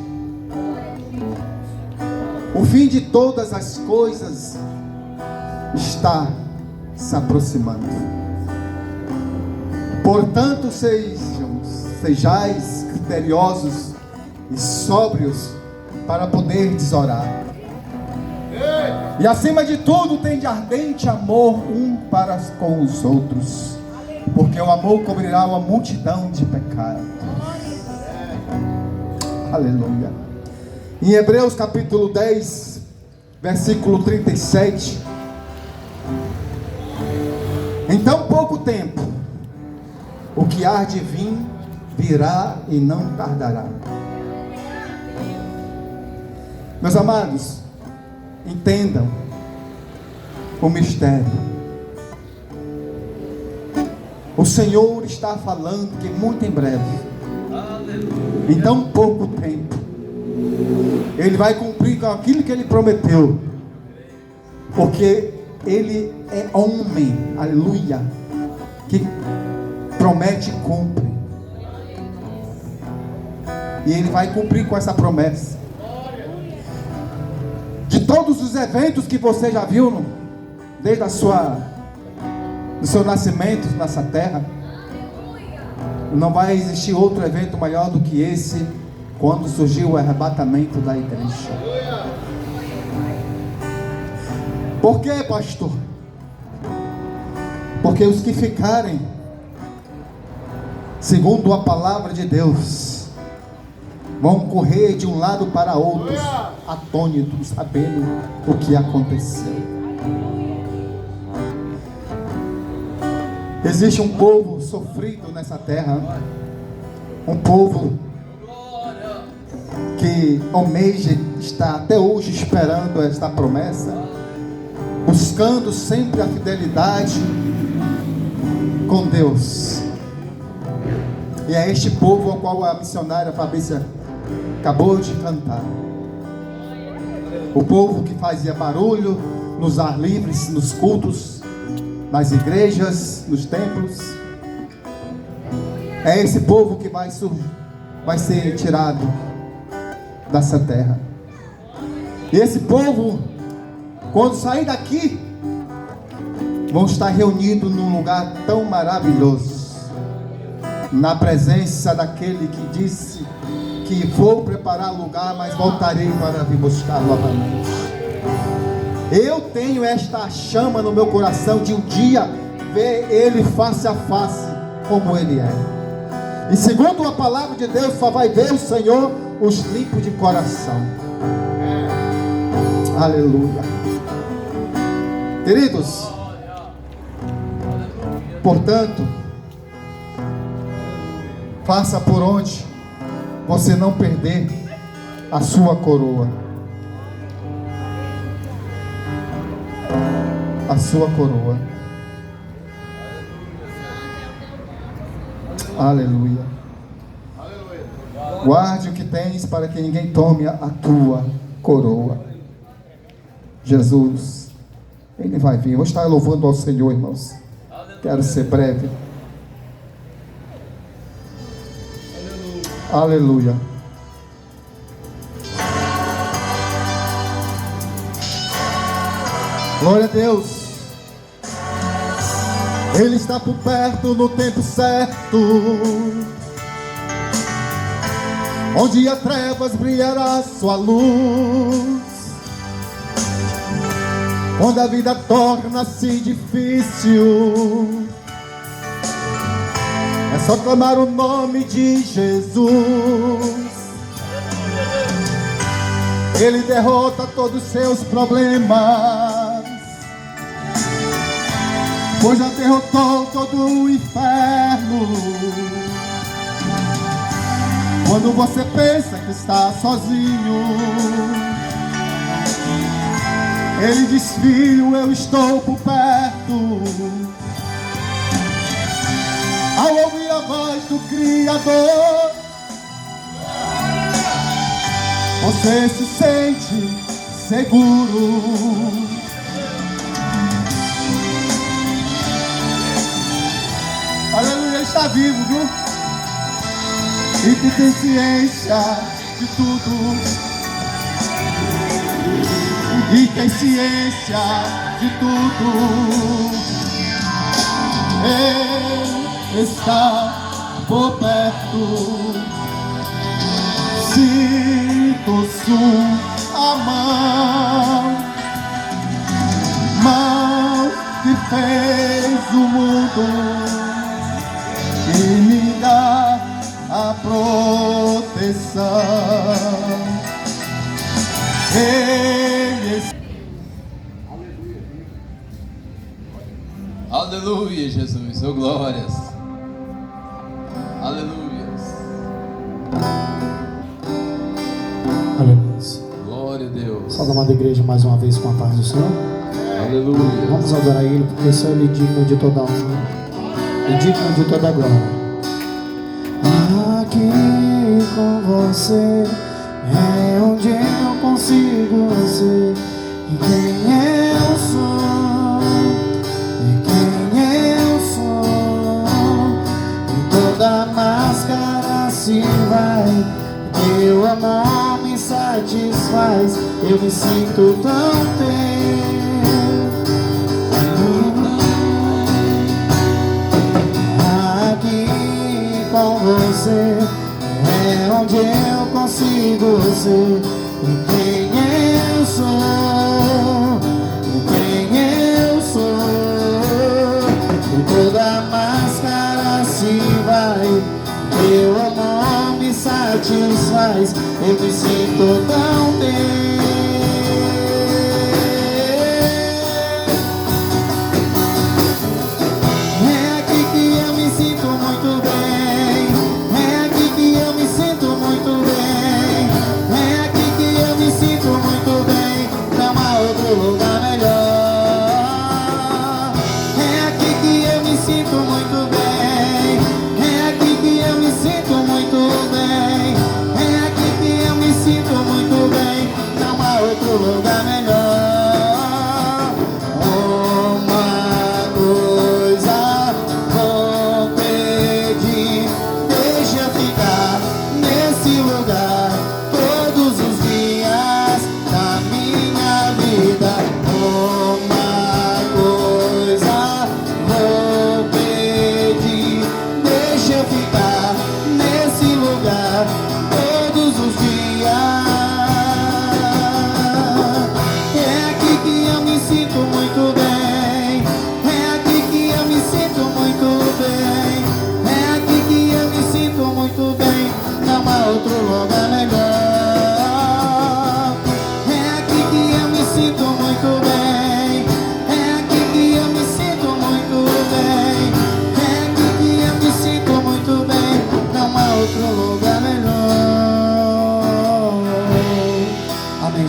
O fim de todas as coisas está se aproximando. Portanto, sejais criteriosos e sóbrios para poderdes orar. E acima de tudo, tende ardente amor um para com os outros, porque o amor cobrirá uma multidão de pecados. Aleluia. Em Hebreus capítulo 10, versículo 37. Em tão pouco tempo, o que há de vir virá e não tardará. Meus amados, entendam o mistério. O Senhor está falando que muito em breve, em tão pouco tempo, Ele vai cumprir com aquilo que Ele prometeu, porque Ele é homem, aleluia, que promete e cumpre. E Ele vai cumprir com essa promessa. De todos os eventos que você já viu, desde do seu nascimento nessa terra, não vai existir outro evento maior do que esse, quando surgiu o arrebatamento da igreja. Por quê, pastor? Porque os que ficarem, segundo a palavra de Deus, vão correr de um lado para outro, atônitos, sabendo o que aconteceu. Existe um povo sofrido nessa terra, um povo que almeja, está até hoje esperando esta promessa, buscando sempre a fidelidade com Deus. E é este povo ao qual a missionária Fabrícia acabou de cantar. O povo que fazia barulho nos ar livres, nos cultos, nas igrejas, nos templos. É esse povo que vai ser tirado dessa terra. E esse povo, quando sair daqui, vão estar reunidos num lugar tão maravilhoso, na presença daquele que disse que vou preparar lugar, mas voltarei para vir buscar novamente. Eu tenho esta chama no meu coração de um dia ver Ele face a face como Ele é. E segundo a palavra de Deus, só vai ver o Senhor os limpos de coração. Aleluia. Queridos, portanto, faça por onde você não perder a sua coroa. A sua coroa. Aleluia. Guarde o que tens para que ninguém tome a tua coroa. Jesus, Ele vai vir. Eu vou estar louvando ao Senhor, irmãos. Quero ser breve. Aleluia. Glória a Deus. Ele está por perto no tempo certo, onde as trevas brilhará sua luz. Quando a vida torna-se difícil, é só clamar o nome de Jesus. Ele derrota todos os seus problemas, pois já derrotou todo o inferno. Quando você pensa que está sozinho, Ele diz: filho, eu estou por perto. Ao ouvir a voz do Criador, você se sente seguro. Aleluia, está vivo, viu? E que tem ciência de tudo. E tem ciência de tudo. Ele está por perto. Sinto sua mão que fez o mundo e me dá a proteção. Aleluia, Jesus, oh glórias. Aleluia. Aleluia. Glória a Deus. Salve, amada igreja, mais uma vez com a paz do Senhor. Aleluia. Vamos adorar Ele, porque só Ele é digno de toda honra e digno de toda glória. Aqui com você é onde eu consigo ser e quem eu sou, e quem eu sou. E toda máscara se vai, teu amor me satisfaz, eu me sinto tão teu. Aqui com você é onde eu consigo ser e quem eu sou, e quem eu sou. E toda máscara se vai, teu amor me satisfaz, eu me sinto tão bem. É aqui que eu me sinto muito bem, é aqui que eu me sinto muito bem, é aqui que eu me sinto muito bem, não há outro lugar melhor. É aqui que eu me sinto muito bem, é aqui que eu me sinto muito bem, é aqui que eu me sinto muito bem.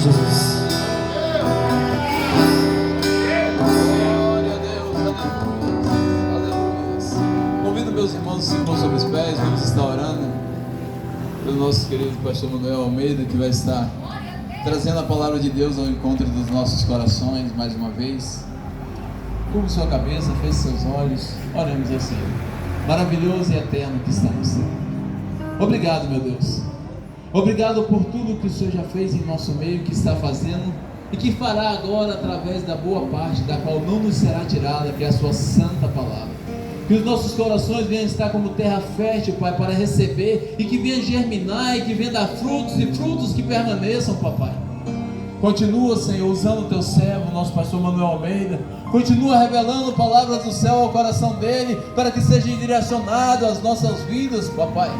Jesus. Glória a Deus, aleluia. Convido meus irmãos a se pôr sobre os pés. Vamos estar orando pelo nosso querido pastor Manuel Almeida, que vai estar trazendo a palavra de Deus ao encontro dos nossos corações mais uma vez. Curva sua cabeça, feche seus olhos, oremos ao Senhor. Maravilhoso e eterno que está no céu. Obrigado, meu Deus. Obrigado por tudo que o Senhor já fez em nosso meio, que está fazendo e que fará agora através da boa parte, da qual não nos será tirada, que é a sua santa palavra. Que os nossos corações venham estar como terra fértil, Pai, para receber, e que venha germinar, e que venha dar frutos, e frutos que permaneçam, Papai. Continua, Senhor, usando o teu servo, nosso pastor Manuel Almeida. Continua revelando palavras do céu ao coração dele, para que seja direcionado às nossas vidas, Papai.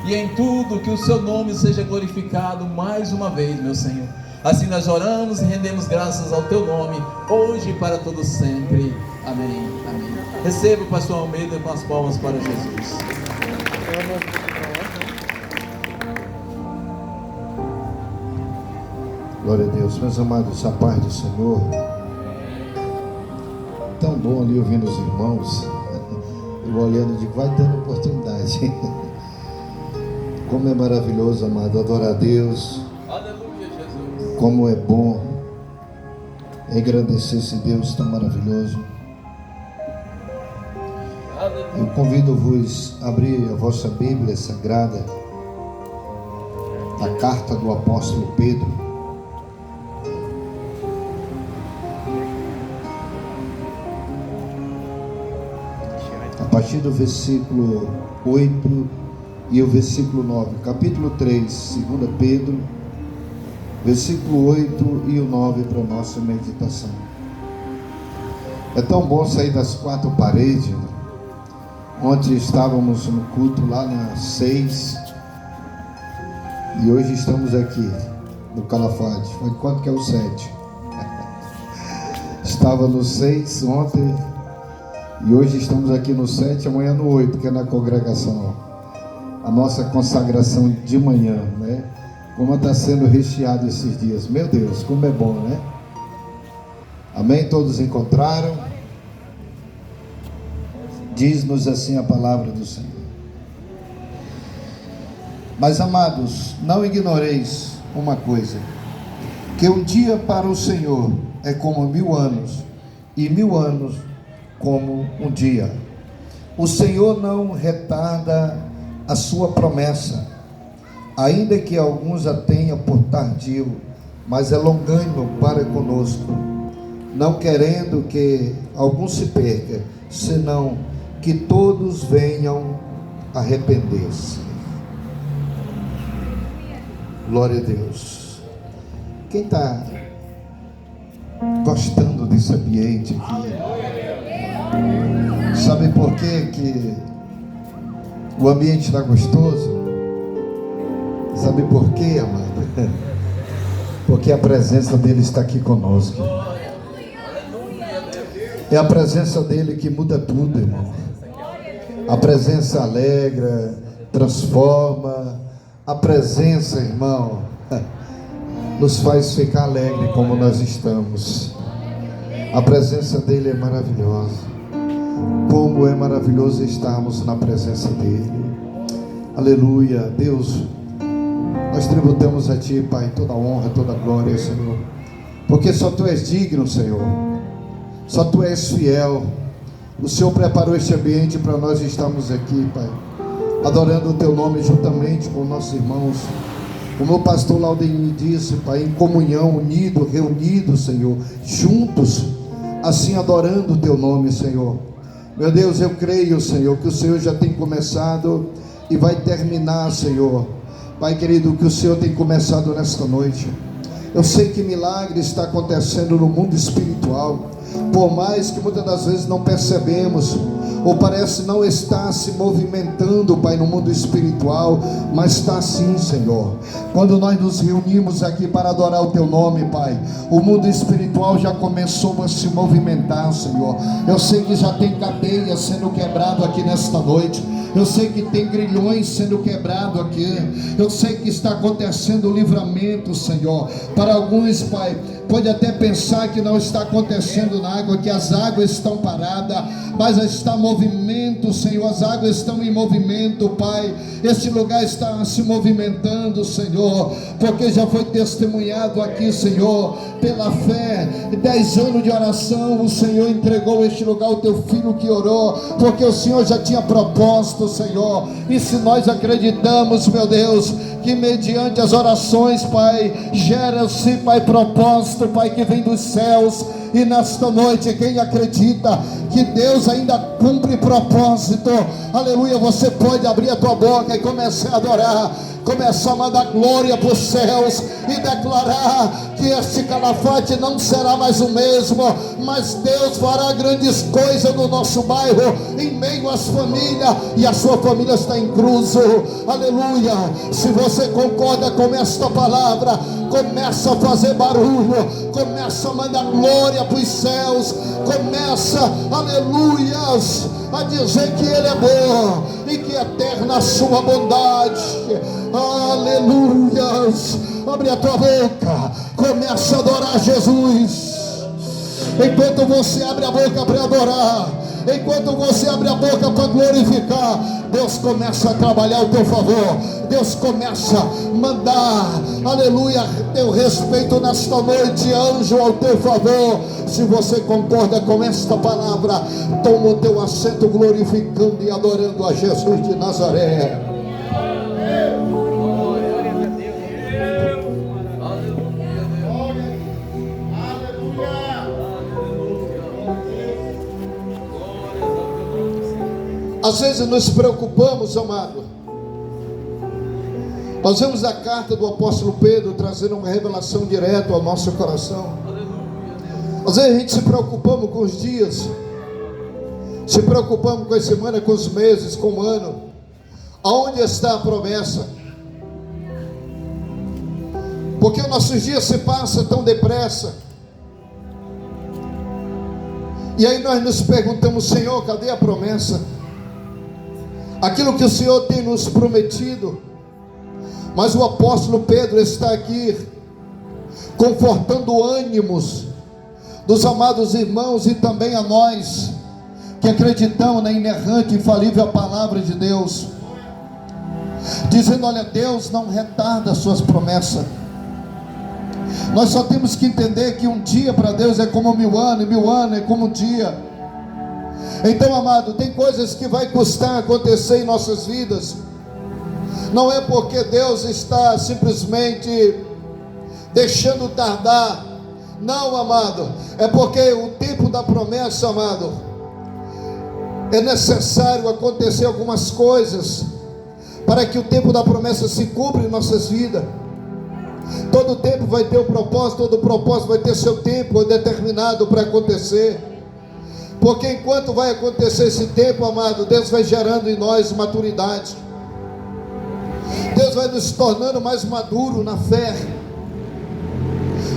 E em tudo que o seu nome seja glorificado mais uma vez, meu Senhor. Assim nós oramos e rendemos graças ao teu nome, hoje e para todo sempre. Amém, amém. Receba o pastor Almeida com as palmas para Jesus. Glória a Deus, meus amados, a paz do Senhor. Tão bom ali ouvindo os irmãos. Eu olhando, digo, vai dando oportunidade. Como é maravilhoso, amado, adorar a Deus. Aleluia, Jesus. Como é bom engrandecer esse Deus tão maravilhoso. Eu convido-vos a abrir a vossa Bíblia Sagrada, a carta do apóstolo Pedro. A partir do versículo 8 e o versículo 9, capítulo 3, 2 Pedro, versículo 8 e o 9 para a nossa meditação. É tão bom sair das quatro paredes. Ontem estávamos no culto lá na 6 e hoje estamos aqui no Calafate. Foi quanto que é o 7? Estava no 6 ontem e hoje estamos aqui no 7, amanhã no 8, que é na congregação. A nossa consagração de manhã, né? Como está sendo recheado esses dias. Meu Deus, como é bom, né? Amém? Todos encontraram? Diz-nos assim a palavra do Senhor. Mas, amados, não ignoreis uma coisa, que um dia para o Senhor é como 1000 anos, e 1000 anos como um dia. O Senhor não retarda a sua promessa, ainda que alguns a tenham por tardio, mas é longânimo para conosco, não querendo que algum se perca, senão que todos venham arrepender-se. Glória a Deus. Quem está gostando desse ambiente aqui? Sabe por quê que o ambiente está gostoso? Sabe por quê, amado? Porque a presença dele está aqui conosco. É a presença dele que muda tudo, irmão. A presença alegra, transforma. A presença, irmão, nos faz ficar alegre como nós estamos. A presença dele é maravilhosa. Como é maravilhoso estarmos na presença dele. Aleluia. Deus, nós tributamos a ti, Pai, toda a honra, toda a glória, Senhor, porque só tu és digno, Senhor. Só tu és fiel. O Senhor preparou este ambiente para nós estarmos aqui, Pai, adorando o teu nome juntamente com nossos irmãos. Como o pastor Laudemir disse, Pai, em comunhão, unido, reunido, Senhor, juntos, assim adorando o teu nome, Senhor. Meu Deus, eu creio, Senhor, que o Senhor já tem começado e vai terminar, Senhor. Pai querido, que o Senhor tem começado nesta noite. Eu sei que milagre está acontecendo no mundo espiritual, por mais que muitas das vezes não percebemos, ou parece não estar se movimentando, Pai, no mundo espiritual, mas está sim, Senhor. Quando nós nos reunimos aqui para adorar o Teu nome, Pai, o mundo espiritual já começou a se movimentar, Senhor. Eu sei que já tem cadeias sendo quebrado aqui nesta noite. Eu sei que tem grilhões sendo quebrados aqui. Eu sei que está acontecendo livramento, Senhor. Para alguns, Pai, pode até pensar que não está acontecendo na água, que as águas estão paradas, mas está movimento, Senhor. As águas estão em movimento, Pai. Este lugar está se movimentando, Senhor, porque já foi testemunhado aqui, Senhor, pela fé. 10 anos de oração, o Senhor entregou este lugar ao Teu Filho que orou, porque o Senhor já tinha propósito, Senhor. E se nós acreditamos, meu Deus, que mediante as orações, Pai, gera-se, Pai, propósito, Pai, que vem dos céus. E nesta noite, quem acredita que Deus ainda cumpre propósito, aleluia, você pode abrir a tua boca e começar a adorar, começar a mandar glória para os céus e declarar que este Calafate não será mais o mesmo, mas Deus fará grandes coisas no nosso bairro, em meio às famílias, e a sua família está em Cruzo, aleluia. Se você concorda com esta palavra, começa a fazer barulho, começa a mandar glória para os céus, começa, aleluias, a dizer que Ele é bom e que é eterna a sua bondade, aleluias. Abre a tua boca, começa a adorar Jesus. Enquanto você abre a boca para adorar, enquanto você abre a boca para glorificar, Deus começa a trabalhar ao teu favor. Deus começa a mandar, aleluia, teu respeito nesta noite, anjo ao teu favor. Se você concorda com esta palavra, toma o teu assento glorificando e adorando a Jesus de Nazaré. Às vezes nos preocupamos, amado. Nós vemos a carta do apóstolo Pedro trazendo uma revelação direta ao nosso coração. Às vezes a gente se preocupamos com os dias, se preocupamos com a semana, com os meses, com o ano. Aonde está a promessa? Porque os nossos dias se passam tão depressa. E aí nós nos perguntamos: Senhor, cadê a promessa? Aquilo que o Senhor tem nos prometido. Mas o apóstolo Pedro está aqui confortando ânimos dos amados irmãos e também a nós que acreditamos na inerrante e infalível palavra de Deus, dizendo: olha, Deus não retarda as suas promessas. Nós só temos que entender que um dia para Deus é como 1000 anos, e 1000 anos é como um dia. Então, amado, tem coisas que vai custar acontecer em nossas vidas. Não é porque Deus está simplesmente deixando tardar. Não, amado, é porque o tempo da promessa, amado, é necessário acontecer algumas coisas para que o tempo da promessa se cumpra em nossas vidas. Todo tempo vai ter um propósito, todo propósito vai ter seu tempo determinado para acontecer. Porque enquanto vai acontecer esse tempo, amado, Deus vai gerando em nós maturidade. Deus vai nos tornando mais maduro na fé.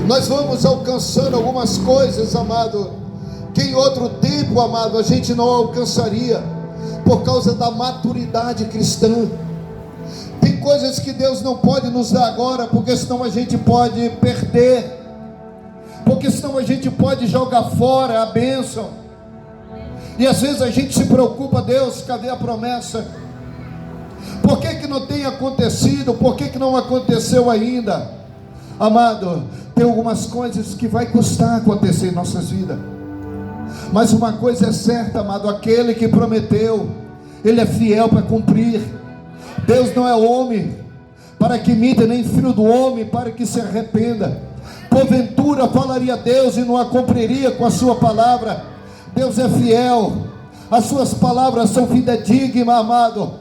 Nós vamos alcançando algumas coisas, amado, que em outro tempo, amado, a gente não alcançaria, por causa da maturidade cristã. Tem coisas que Deus não pode nos dar agora, porque senão a gente pode perder, porque senão a gente pode jogar fora a bênção. E às vezes a gente se preocupa: Deus, cadê a promessa? Por que não tem acontecido? Por que não aconteceu ainda? Amado, tem algumas coisas que vai custar acontecer em nossas vidas. Mas uma coisa é certa, amado: aquele que prometeu, Ele é fiel para cumprir. Deus não é homem para que minta, nem filho do homem para que se arrependa. Porventura falaria Deus e não a cumpriria com a sua palavra? Deus é fiel, as suas palavras são fidedignas, amado.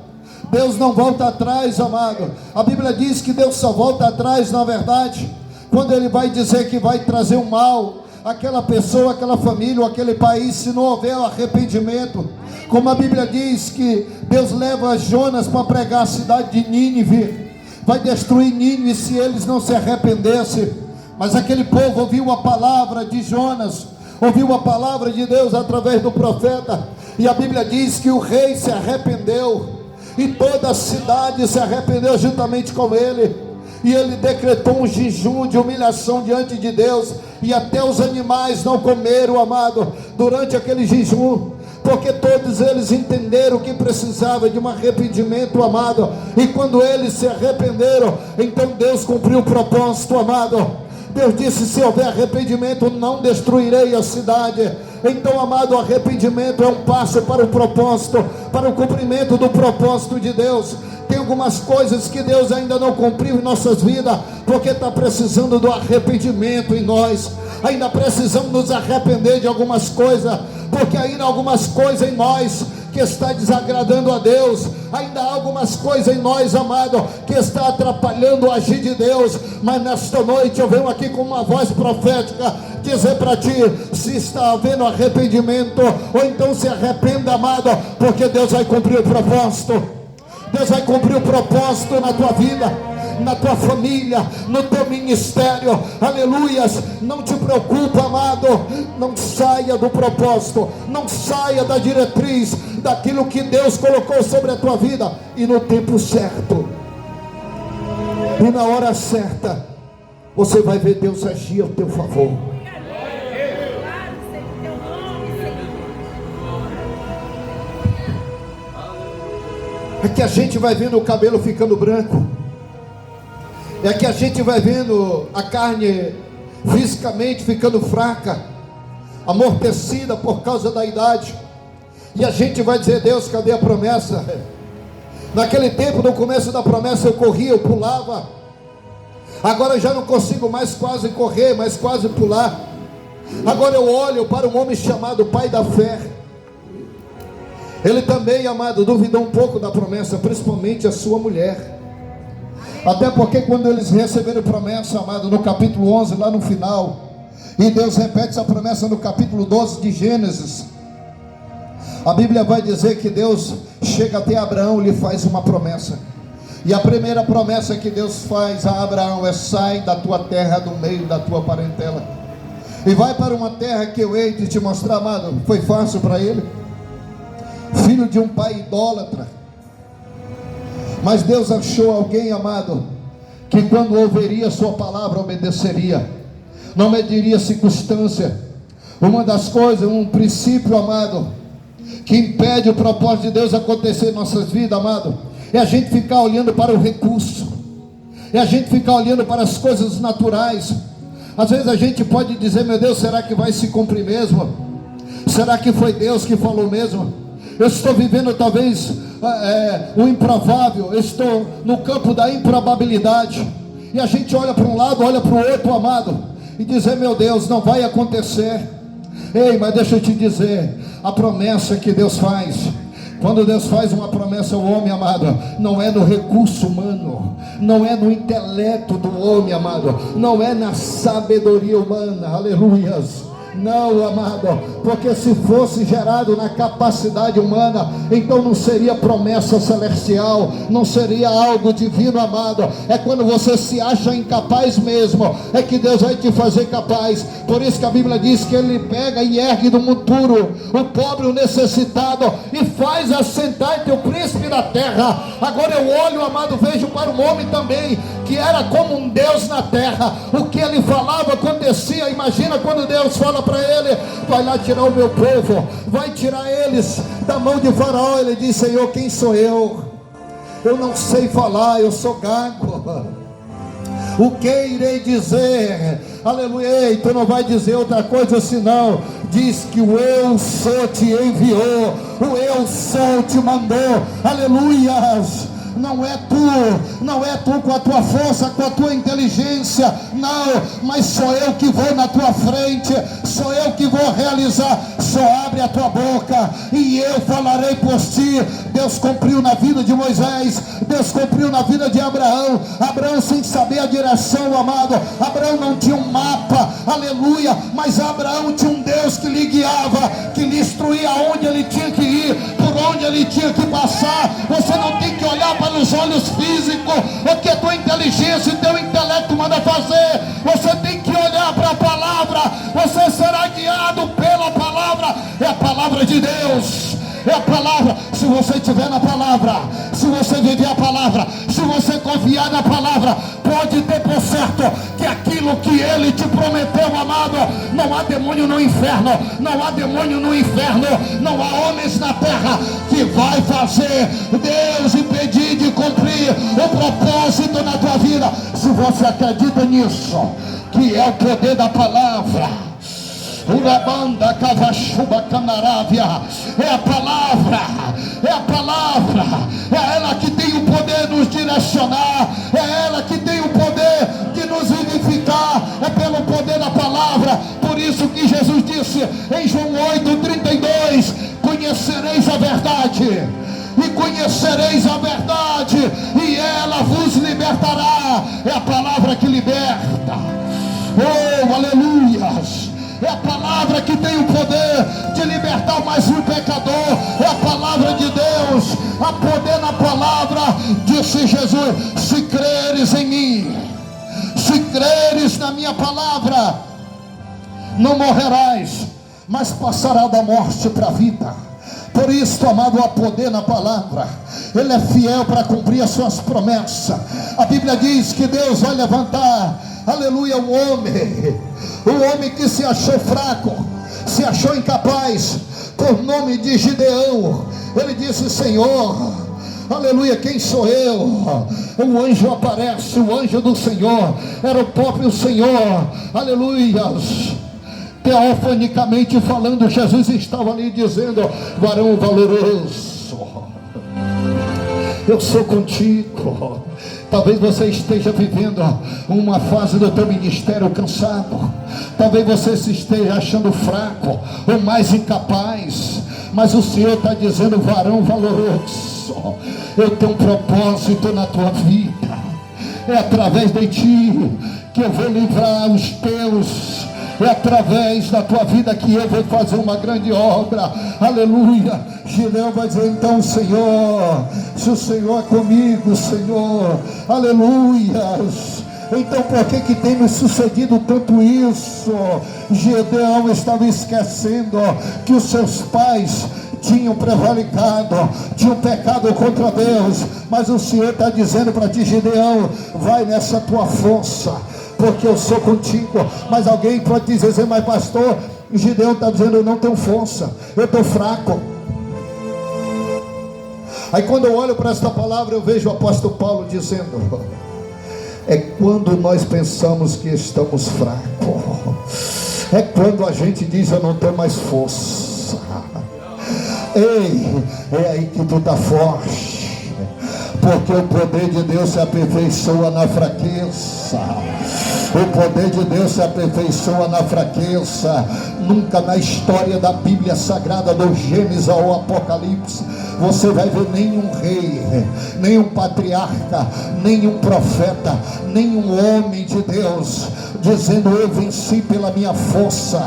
Deus não volta atrás, amado. A Bíblia diz que Deus só volta atrás, na verdade, quando Ele vai dizer que vai trazer um mal. aquela pessoa, aquela família, ou aquele país, se não houver arrependimento. Como a Bíblia diz que Deus leva Jonas para pregar a cidade de Nínive, vai destruir Nínive se eles não se arrependessem. Mas aquele povo ouviu a palavra de Jonas, ouviu a palavra de Deus através do profeta, e a Bíblia diz que o rei se arrependeu, e toda a cidade se arrependeu juntamente com ele, e ele decretou um jejum de humilhação diante de Deus, e até os animais não comeram, amado, durante aquele jejum, porque todos eles entenderam que precisava de um arrependimento, amado, e quando eles se arrependeram, então Deus cumpriu o propósito, amado. Deus disse: se houver arrependimento, não destruirei a cidade. Então, amado, o arrependimento é um passo para o propósito, para o cumprimento do propósito de Deus. Tem algumas coisas que Deus ainda não cumpriu em nossas vidas, porque está precisando do arrependimento em nós. Ainda precisamos nos arrepender de algumas coisas, porque ainda há algumas coisas em nós que está desagradando a Deus. Ainda há algumas coisas em nós, amado, que está atrapalhando o agir de Deus. Mas nesta noite eu venho aqui com uma voz profética dizer para ti: se está havendo arrependimento, ou então se arrependa, amado, porque Deus vai cumprir o propósito. Deus vai cumprir o propósito na tua vida, na tua família, no teu ministério. Aleluias. Não te preocupa, amado, não saia do propósito, não saia da diretriz, daquilo que Deus colocou sobre a tua vida, e no tempo certo e na hora certa você vai ver Deus agir ao teu favor. É que a gente vai vendo o cabelo ficando branco, é que a gente vai vendo a carne fisicamente ficando fraca, amortecida por causa da idade, e a gente vai dizer: Deus, cadê a promessa? Naquele tempo, no começo da promessa, eu corria, eu pulava, agora eu já não consigo mais quase correr, mas quase pular. Agora eu olho para um homem chamado pai da fé. Ele também, amado, duvidou um pouco da promessa, principalmente a sua mulher. Até porque quando eles receberam promessa, amado, no capítulo 11, lá no final, e Deus repete essa promessa no capítulo 12 de Gênesis, a Bíblia vai dizer que Deus chega até Abraão e lhe faz uma promessa. E a primeira promessa que Deus faz a Abraão é: sai da tua terra, do meio da tua parentela, e vai para uma terra que eu hei de te mostrar. Amado, foi fácil para ele? Filho de um pai idólatra. Mas Deus achou alguém, amado, que quando ouviria sua palavra obedeceria, não mediria circunstância. Uma das coisas, um princípio, amado, que impede o propósito de Deus acontecer em nossas vidas, amado, é a gente ficar olhando para o recurso, é a gente ficar olhando para as coisas naturais. Às vezes a gente pode dizer: meu Deus, será que vai se cumprir mesmo? Será que foi Deus que falou mesmo? Eu estou vivendo talvez o improvável, eu estou no campo da improbabilidade, e a gente olha para um lado, olha para o outro, amado, e dizer: meu Deus, não vai acontecer. Ei, mas deixa eu te dizer, a promessa que Deus faz, quando Deus faz uma promessa ao homem, amado, não é no recurso humano, não é no intelecto do homem, amado, não é na sabedoria humana, aleluias. Não, amado, porque se fosse gerado na capacidade humana, então não seria promessa celestial, não seria algo divino, amado. É quando você se acha incapaz mesmo, é que Deus vai te fazer capaz. Por isso que a Bíblia diz que Ele pega e ergue do monturo o pobre, o necessitado, e faz assentar entre o príncipe da terra. Agora eu olho, amado, vejo para um homem também, que era como um Deus na terra. O que ele falava acontecia. Imagina quando Deus fala para ele: vai lá tirar o meu povo, vai tirar eles da mão de Faraó. Ele diz: Senhor, quem sou eu? Eu não sei falar, eu sou gago. O que irei dizer? Aleluia. E tu não vai dizer outra coisa senão: diz que o eu sou te enviou, o eu sou te mandou. Aleluias. não é tu com a tua força, com a tua inteligência, não, mas sou eu que vou na tua frente, sou eu que vou realizar. Só abre a tua boca e eu falarei por ti. Deus cumpriu na vida de Moisés, Deus cumpriu na vida de Abraão. Abraão sem saber a direção, amado. Abraão não tinha um mapa, aleluia, mas Abraão tinha um Deus que lhe guiava, que lhe instruía aonde ele tinha que ir, por onde ele tinha que passar. Você não tem que olhar para os olhos físicos, o que a tua inteligência e teu intelecto manda fazer. Você tem que olhar para a palavra. Você será guiado pela palavra. É a palavra de Deus, é a palavra. Se você estiver na palavra, se você viver a palavra, se você confiar na palavra, pode ter por certo que aquilo que ele te prometeu, amado, não há demônio no inferno, não há demônio no inferno, não há homens na terra que vai fazer Deus impedir de cumprir o propósito na tua vida. Se você acredita nisso, que é o poder da palavra, Urabanda Cavachuba Canarávia, é a palavra, é a palavra, é ela que tem o poder de nos direcionar, é ela que tem o poder de nos vivificar, é pelo poder da palavra. Por isso que Jesus disse em João 8:32: conhecereis a verdade, e conhecereis a verdade, e ela vos libertará. É a palavra que liberta. Oh, aleluias! É a palavra que tem o poder de libertar mais um pecador. É a palavra de Deus. Há poder na palavra. Disse Jesus: se creres em mim, se creres na minha palavra, não morrerás, mas passará da morte para a vida. Por isso, amado, há poder na palavra. Ele é fiel para cumprir as suas promessas. A Bíblia diz que Deus vai levantar, aleluia, o homem que se achou fraco, se achou incapaz, por nome de Gideão. Ele disse: Senhor, aleluia, quem sou eu? O anjo aparece, o anjo do Senhor, era o próprio Senhor, aleluia. Teofanicamente falando, Jesus estava ali dizendo: varão valoroso, eu sou contigo. Talvez você esteja vivendo uma fase do teu ministério cansado. Talvez você se esteja achando fraco ou mais incapaz. Mas o Senhor está dizendo: varão valoroso, eu tenho um propósito na tua vida. É através de ti que eu vou livrar os teus. É através da tua vida que eu vou fazer uma grande obra. Aleluia. Gideão vai dizer: então, Senhor, se o Senhor é comigo, Senhor, aleluia, então por que tem me sucedido tanto isso? Gideão estava esquecendo que os seus pais tinham prevaricado, tinham pecado contra Deus. Mas o Senhor está dizendo para ti: Gideão, vai nessa tua força, porque eu sou contigo. Mas alguém pode dizer: mas pastor, Gideão está dizendo: eu não tenho força, eu estou fraco. Aí quando eu olho para esta palavra, eu vejo o apóstolo Paulo dizendo: é quando nós pensamos que estamos fracos, é quando a gente diz: eu não tenho mais força. Ei, é aí que tu está forte, porque o poder de Deus se aperfeiçoa na fraqueza. O poder de Deus se aperfeiçoa na fraqueza. Nunca na história da Bíblia Sagrada, do Gênesis ao Apocalipse, você vai ver nenhum rei, nenhum patriarca, nenhum profeta, nenhum homem de Deus dizendo: eu venci pela minha força,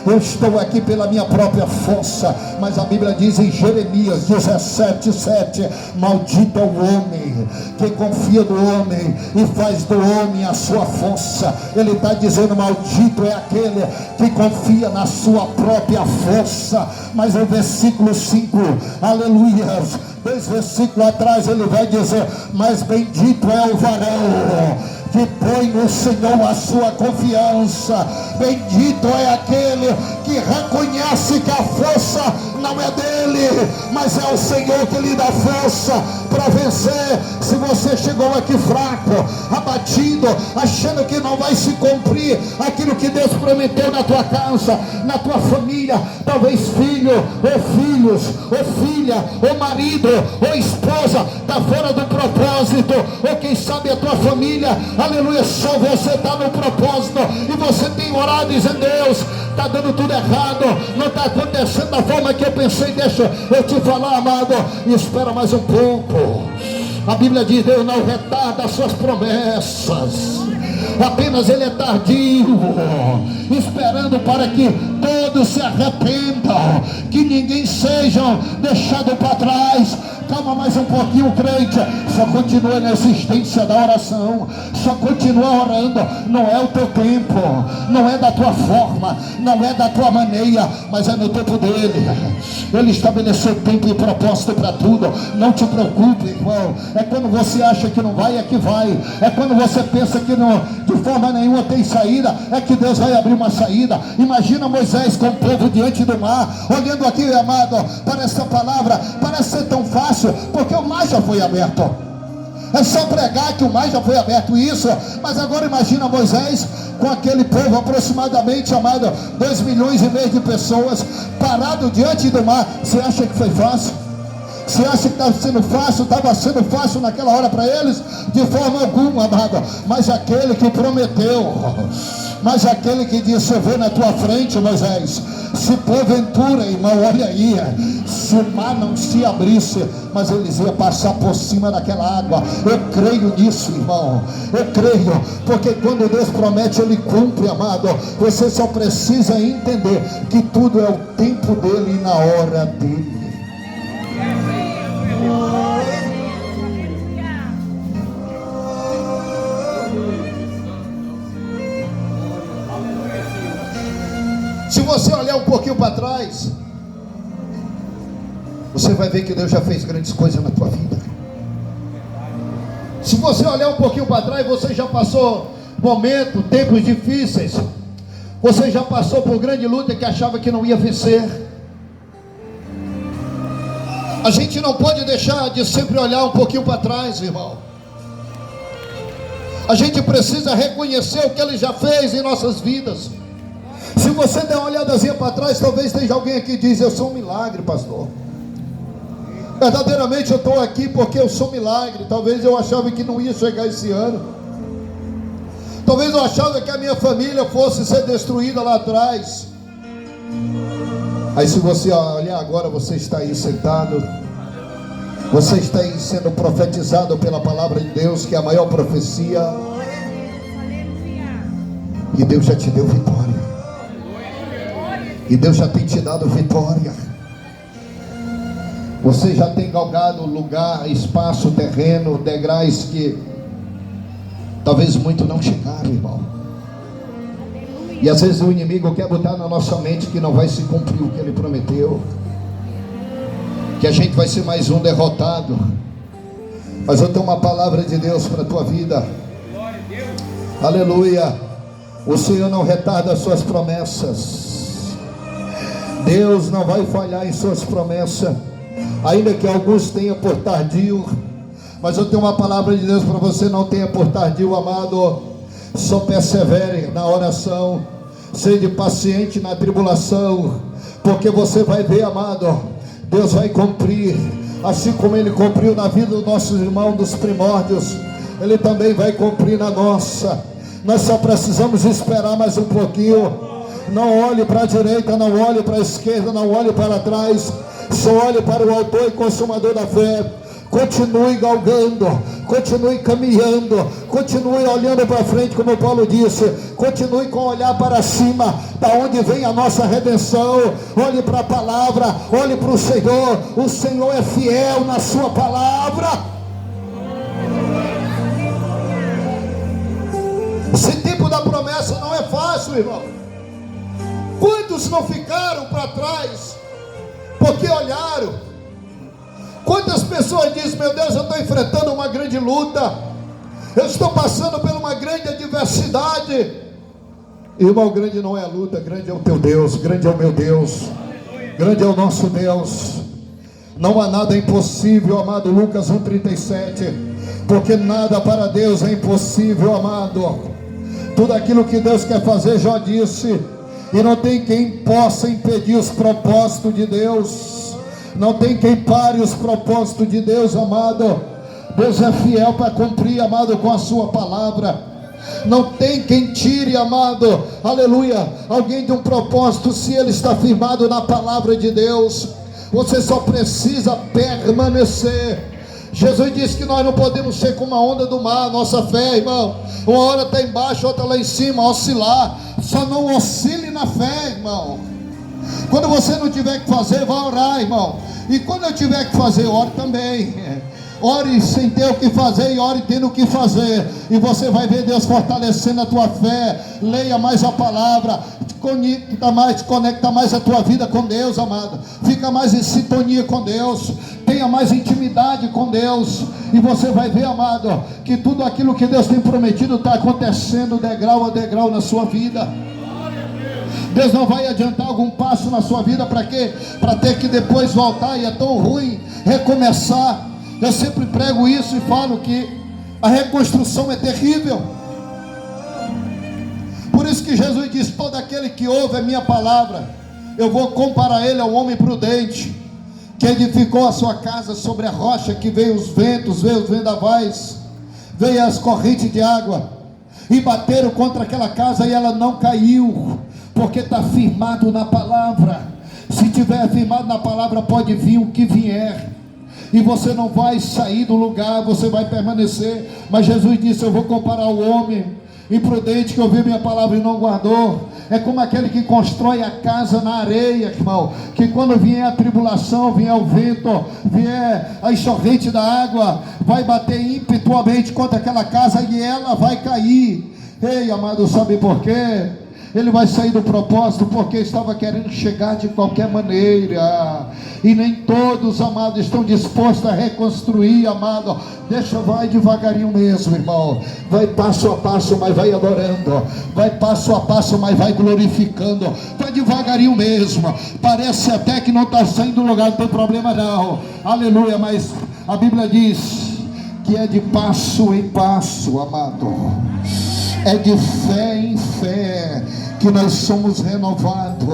eu estou aqui pela minha própria força. Mas a Bíblia diz em Jeremias 17:7: maldito é o homem que confia no homem e faz do homem a sua força. Ele está dizendo: maldito é aquele que confia na sua própria força. Mas o versículo 5, aleluia, 2 versículos atrás, ele vai dizer: mas bendito é o varão que põe no Senhor a sua confiança. Bendito é aquele que reconhece que a força não é dele, mas é o Senhor que lhe dá força para vencer. Se você chegou aqui fraco, abatido, achando que não vai se cumprir aquilo que Deus prometeu na tua casa, na tua família, talvez filho, ou filhos, ou filha, ou marido, ou esposa, está fora do propósito, ou quem sabe a tua família, aleluia, só você está no propósito, e você tem orado dizendo: Deus, está dando tudo errado, não está acontecendo da forma que eu pensei. Deixa eu te falar, amado, e espera mais um pouco. A Bíblia diz: Deus não retarda as suas promessas, apenas Ele é tardio, esperando para que todos se arrependam, que ninguém seja deixado para trás. Calma mais um pouquinho, crente. Só continua na existência da oração, só continua orando. Não é o teu tempo, não é da tua forma, não é da tua maneira, mas é no tempo dele. Ele estabeleceu tempo e propósito para tudo. Não te preocupe, irmão. É quando você acha que não vai, é que vai. É quando você pensa que não, de forma nenhuma tem saída, é que Deus vai abrir uma saída. Imagina Moisés com o povo diante do mar, olhando aqui, amado, para essa palavra. Parece ser tão fácil, porque o mar já foi aberto. É só pregar que o mar já foi aberto, isso. Mas agora imagina Moisés com aquele povo, aproximadamente, amado, 2,5 milhões de pessoas, parado diante do mar. Você acha que foi fácil? Você acha que estava sendo fácil? Estava sendo fácil naquela hora para eles? De forma alguma, amado. Mas aquele que prometeu, mas aquele que disse: eu vou na tua frente, Moisés. Se porventura, irmão, olha aí, se o mar não se abrisse, mas eles iam passar por cima daquela água. Eu creio nisso, irmão. Eu creio, porque quando Deus promete, Ele cumpre, amado. Você só precisa entender que tudo é o tempo dele e na hora dele. Se você olhar um pouquinho para trás, você vai ver que Deus já fez grandes coisas na tua vida. Se você olhar um pouquinho para trás, você já passou momentos, tempos difíceis. Você já passou por grande luta que achava que não ia vencer. A gente não pode deixar de sempre olhar um pouquinho para trás, irmão. A gente precisa reconhecer o que Ele já fez em nossas vidas. Se você der uma olhadazinha para trás, talvez esteja alguém aqui que diz: eu sou um milagre, pastor. Verdadeiramente eu estou aqui porque eu sou um milagre. Talvez eu achava que não ia chegar esse ano. Talvez eu achava que a minha família fosse ser destruída lá atrás. Aí se você olhar agora, você está aí sentado. Você está aí sendo profetizado pela palavra de Deus, que é a maior profecia. E Deus já te deu vitória. E Deus já tem te dado vitória. Você já tem galgado lugar, espaço, terreno, degraus que talvez muito não chegaram, irmão. E às vezes o inimigo quer botar na nossa mente que não vai se cumprir o que ele prometeu, que a gente vai ser mais um derrotado. Mas eu tenho uma palavra de Deus para a tua vida. Aleluia. O Senhor não retarda as suas promessas. Deus não vai falhar em suas promessas, ainda que alguns tenham por tardio. Mas eu tenho uma palavra de Deus para você: não tenha por tardio, amado. Só persevere na oração, seja paciente na tribulação, porque você vai ver, amado, Deus vai cumprir, assim como Ele cumpriu na vida dos nossos irmãos dos primórdios, Ele também vai cumprir na nossa. Nós só precisamos esperar mais um pouquinho. Não olhe para a direita, não olhe para a esquerda, não olhe para trás. Só olhe para o autor e consumador da fé. Continue galgando, continue caminhando, continue olhando para frente, como Paulo disse. Continue com o olhar para cima, da onde vem a nossa redenção. Olhe para a palavra, olhe para o Senhor. O Senhor é fiel na sua palavra. Esse tempo da promessa não é fácil, irmão. Quantos não ficaram para trás porque olharam? Quantas pessoas dizem: meu Deus, eu estou enfrentando uma grande luta, eu estou passando por uma grande adversidade. Irmão, grande não é a luta, grande é o teu Deus, grande é o meu Deus, grande é o nosso Deus. Não há nada impossível, amado. Lucas 1,37. Porque nada para Deus é impossível, amado. Tudo aquilo que Deus quer fazer, já disse, e não tem quem possa impedir os propósitos de Deus. Não tem quem pare os propósitos de Deus, amado. Deus é fiel para cumprir, amado, com a sua palavra. Não tem quem tire, amado, aleluia, alguém de um propósito, se ele está firmado na palavra de Deus. Você só precisa permanecer. Jesus disse que nós não podemos ser como a onda do mar. Nossa fé, irmão, uma hora está embaixo, outra lá em cima, oscilar. Só não oscile na fé, irmão. Quando você não tiver que fazer, vá orar, irmão. E quando eu tiver que fazer, ore também. Ore sem ter o que fazer e ore tendo o que fazer. E você vai ver Deus fortalecendo a tua fé. Leia mais a palavra. Conecta mais a tua vida com Deus, amado. Fica mais em sintonia com Deus. Tenha mais intimidade com Deus. E você vai ver, amado, que tudo aquilo que Deus tem prometido está acontecendo degrau a degrau na sua vida. Deus não vai adiantar algum passo na sua vida. Para quê? Para ter que depois voltar. E é tão ruim recomeçar. Eu sempre prego isso e falo que a reconstrução é terrível. Por isso que Jesus diz: todo aquele que ouve a minha palavra, eu vou comparar ele ao homem prudente, que edificou a sua casa sobre a rocha, que veio os ventos, veio os vendavais, veio as correntes de água, e bateram contra aquela casa e ela não caiu, porque está firmado na palavra. Se tiver firmado na palavra, pode vir o que vier, e você não vai sair do lugar, você vai permanecer. Mas Jesus disse: eu vou comparar o homem imprudente que ouviu minha palavra e não guardou. É como aquele que constrói a casa na areia, irmão, que quando vier a tribulação, vier o vento, vier a enxurrente da água, vai bater impetuosamente contra aquela casa e ela vai cair. Ei, amado, sabe por quê? Ele vai sair do propósito porque estava querendo chegar de qualquer maneira. E nem todos, amados, estão dispostos a reconstruir, amado. Vai devagarinho mesmo, irmão. Vai passo a passo, mas vai adorando. Vai passo a passo, mas vai glorificando. Vai devagarinho mesmo. Parece até que não está saindo do lugar, não tem problema não. Aleluia, mas a Bíblia diz que é de passo em passo, amado. É de fé em fé que nós somos renovados.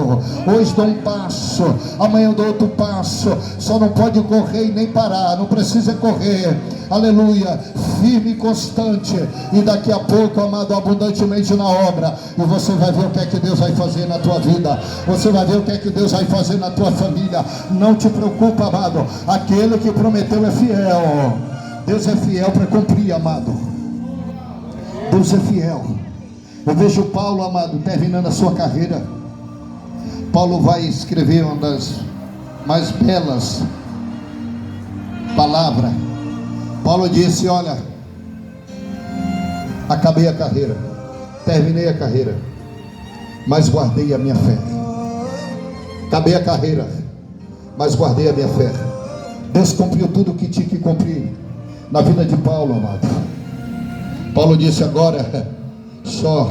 Hoje dou um passo, amanhã eu dou outro passo. Só não pode correr e nem parar. Não precisa correr, aleluia, firme e constante. E daqui a pouco, amado, abundantemente na obra. E você vai ver o que é que Deus vai fazer na tua vida. Você vai ver o que é que Deus vai fazer na tua família. Não te preocupa, amado. Aquele que prometeu é fiel. Deus é fiel para cumprir, amado. Deus é fiel. Eu vejo Paulo, amado, terminando a sua carreira. Paulo vai escrever uma das mais belas palavras. Paulo disse: olha, acabei a carreira, terminei a carreira, mas guardei a minha fé. Acabei a carreira, mas guardei a minha fé. Deus cumpriu tudo o que tinha que cumprir na vida de Paulo, amado. Paulo disse: agora só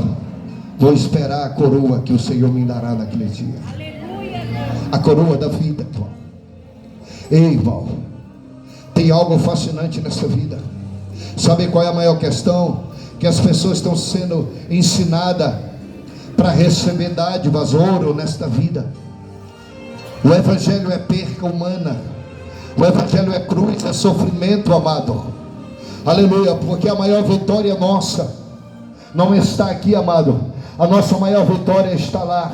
vou esperar a coroa que o Senhor me dará naquele dia. A coroa da vida, irmão. Ei, irmão, tem algo fascinante nessa vida. Sabe qual é a maior questão? Que as pessoas estão sendo ensinadas para receber dádivas, ouro nesta vida. O evangelho é perca humana. O evangelho é cruz, é sofrimento, amado. Aleluia, porque a maior vitória nossa não está aqui, amado. A nossa maior vitória está lá.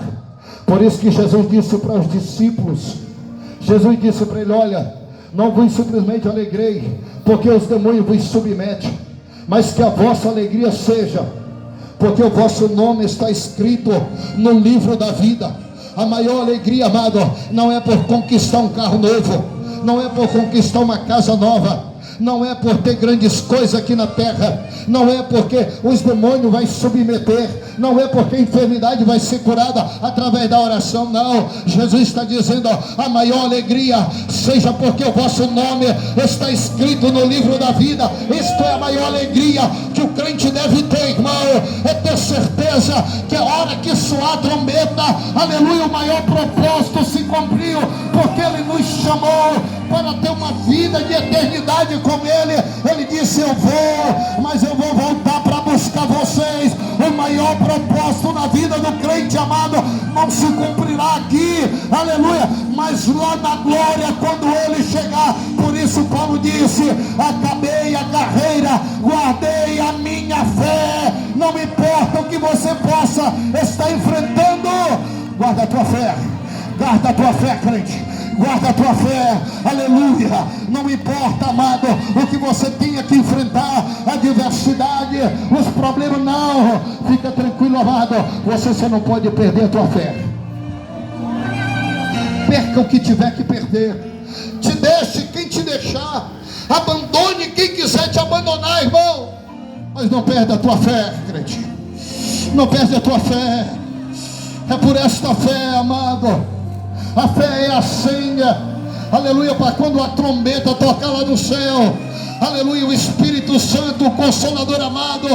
Por isso que Jesus disse para os discípulos, Jesus disse para ele: olha, não vos simplesmente alegrei, porque os demônios vos submetem, mas que a vossa alegria seja, porque o vosso nome está escrito no livro da vida. A maior alegria, amado, não é por conquistar um carro novo, não é por conquistar uma casa nova, não é por ter grandes coisas aqui na terra, não é porque os demônios vão submeter, não é porque a enfermidade vai ser curada através da oração, não. Jesus está dizendo: a maior alegria seja porque o vosso nome está escrito no livro da vida. Isto é a maior alegria, que o crente deve ter, irmão, é ter certeza que a hora que soar a trombeta, aleluia, o maior propósito se cumpriu, porque Ele nos chamou para ter uma vida de eternidade com Ele. Ele disse: eu vou, mas eu vou voltar para buscar vocês. O maior propósito na vida do crente amado não se cumprirá aqui, aleluia, mas lá na glória, quando Ele chegar. Por isso Paulo disse: acabei a carreira, guardei a minha fé. Não me importa o que você possa estar enfrentando, guarda a tua fé, guarda a tua fé, crente, guarda a tua fé, aleluia. Não importa, amado, o que você tenha que enfrentar, a adversidade, os problemas, não, fica tranquilo, amado, você só não pode perder a tua fé. Perca o que tiver que perder, te deixe quem te deixar, abandone quem quiser te abandonar, irmão, mas não perde a tua fé, crente, não perde a tua fé. É por esta fé, amado, a fé é a senha, aleluia, para quando a trombeta tocar lá no céu, aleluia, o Espírito Santo, o Consolador amado,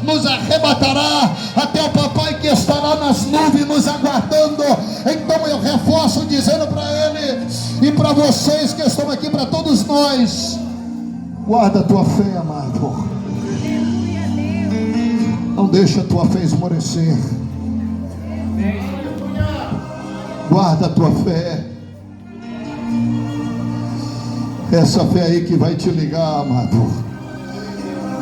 nos arrebatará até o papai que estará nas nuvens nos aguardando. Então eu reforço dizendo para ele e para vocês que estão aqui, para todos nós: guarda a tua fé, amado, não deixa a tua fé esmorecer. Guarda a tua fé. Essa fé aí que vai te ligar, amado.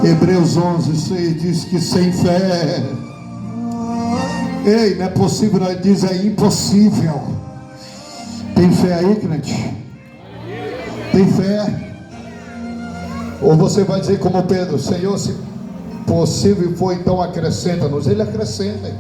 Hebreus 11:6 diz que sem fé, ei, não é possível, não, diz é impossível. Tem fé aí, crente? Tem fé? Ou você vai dizer como Pedro: Senhor, se possível for, então acrescenta-nos. Ele acrescenta, irmão.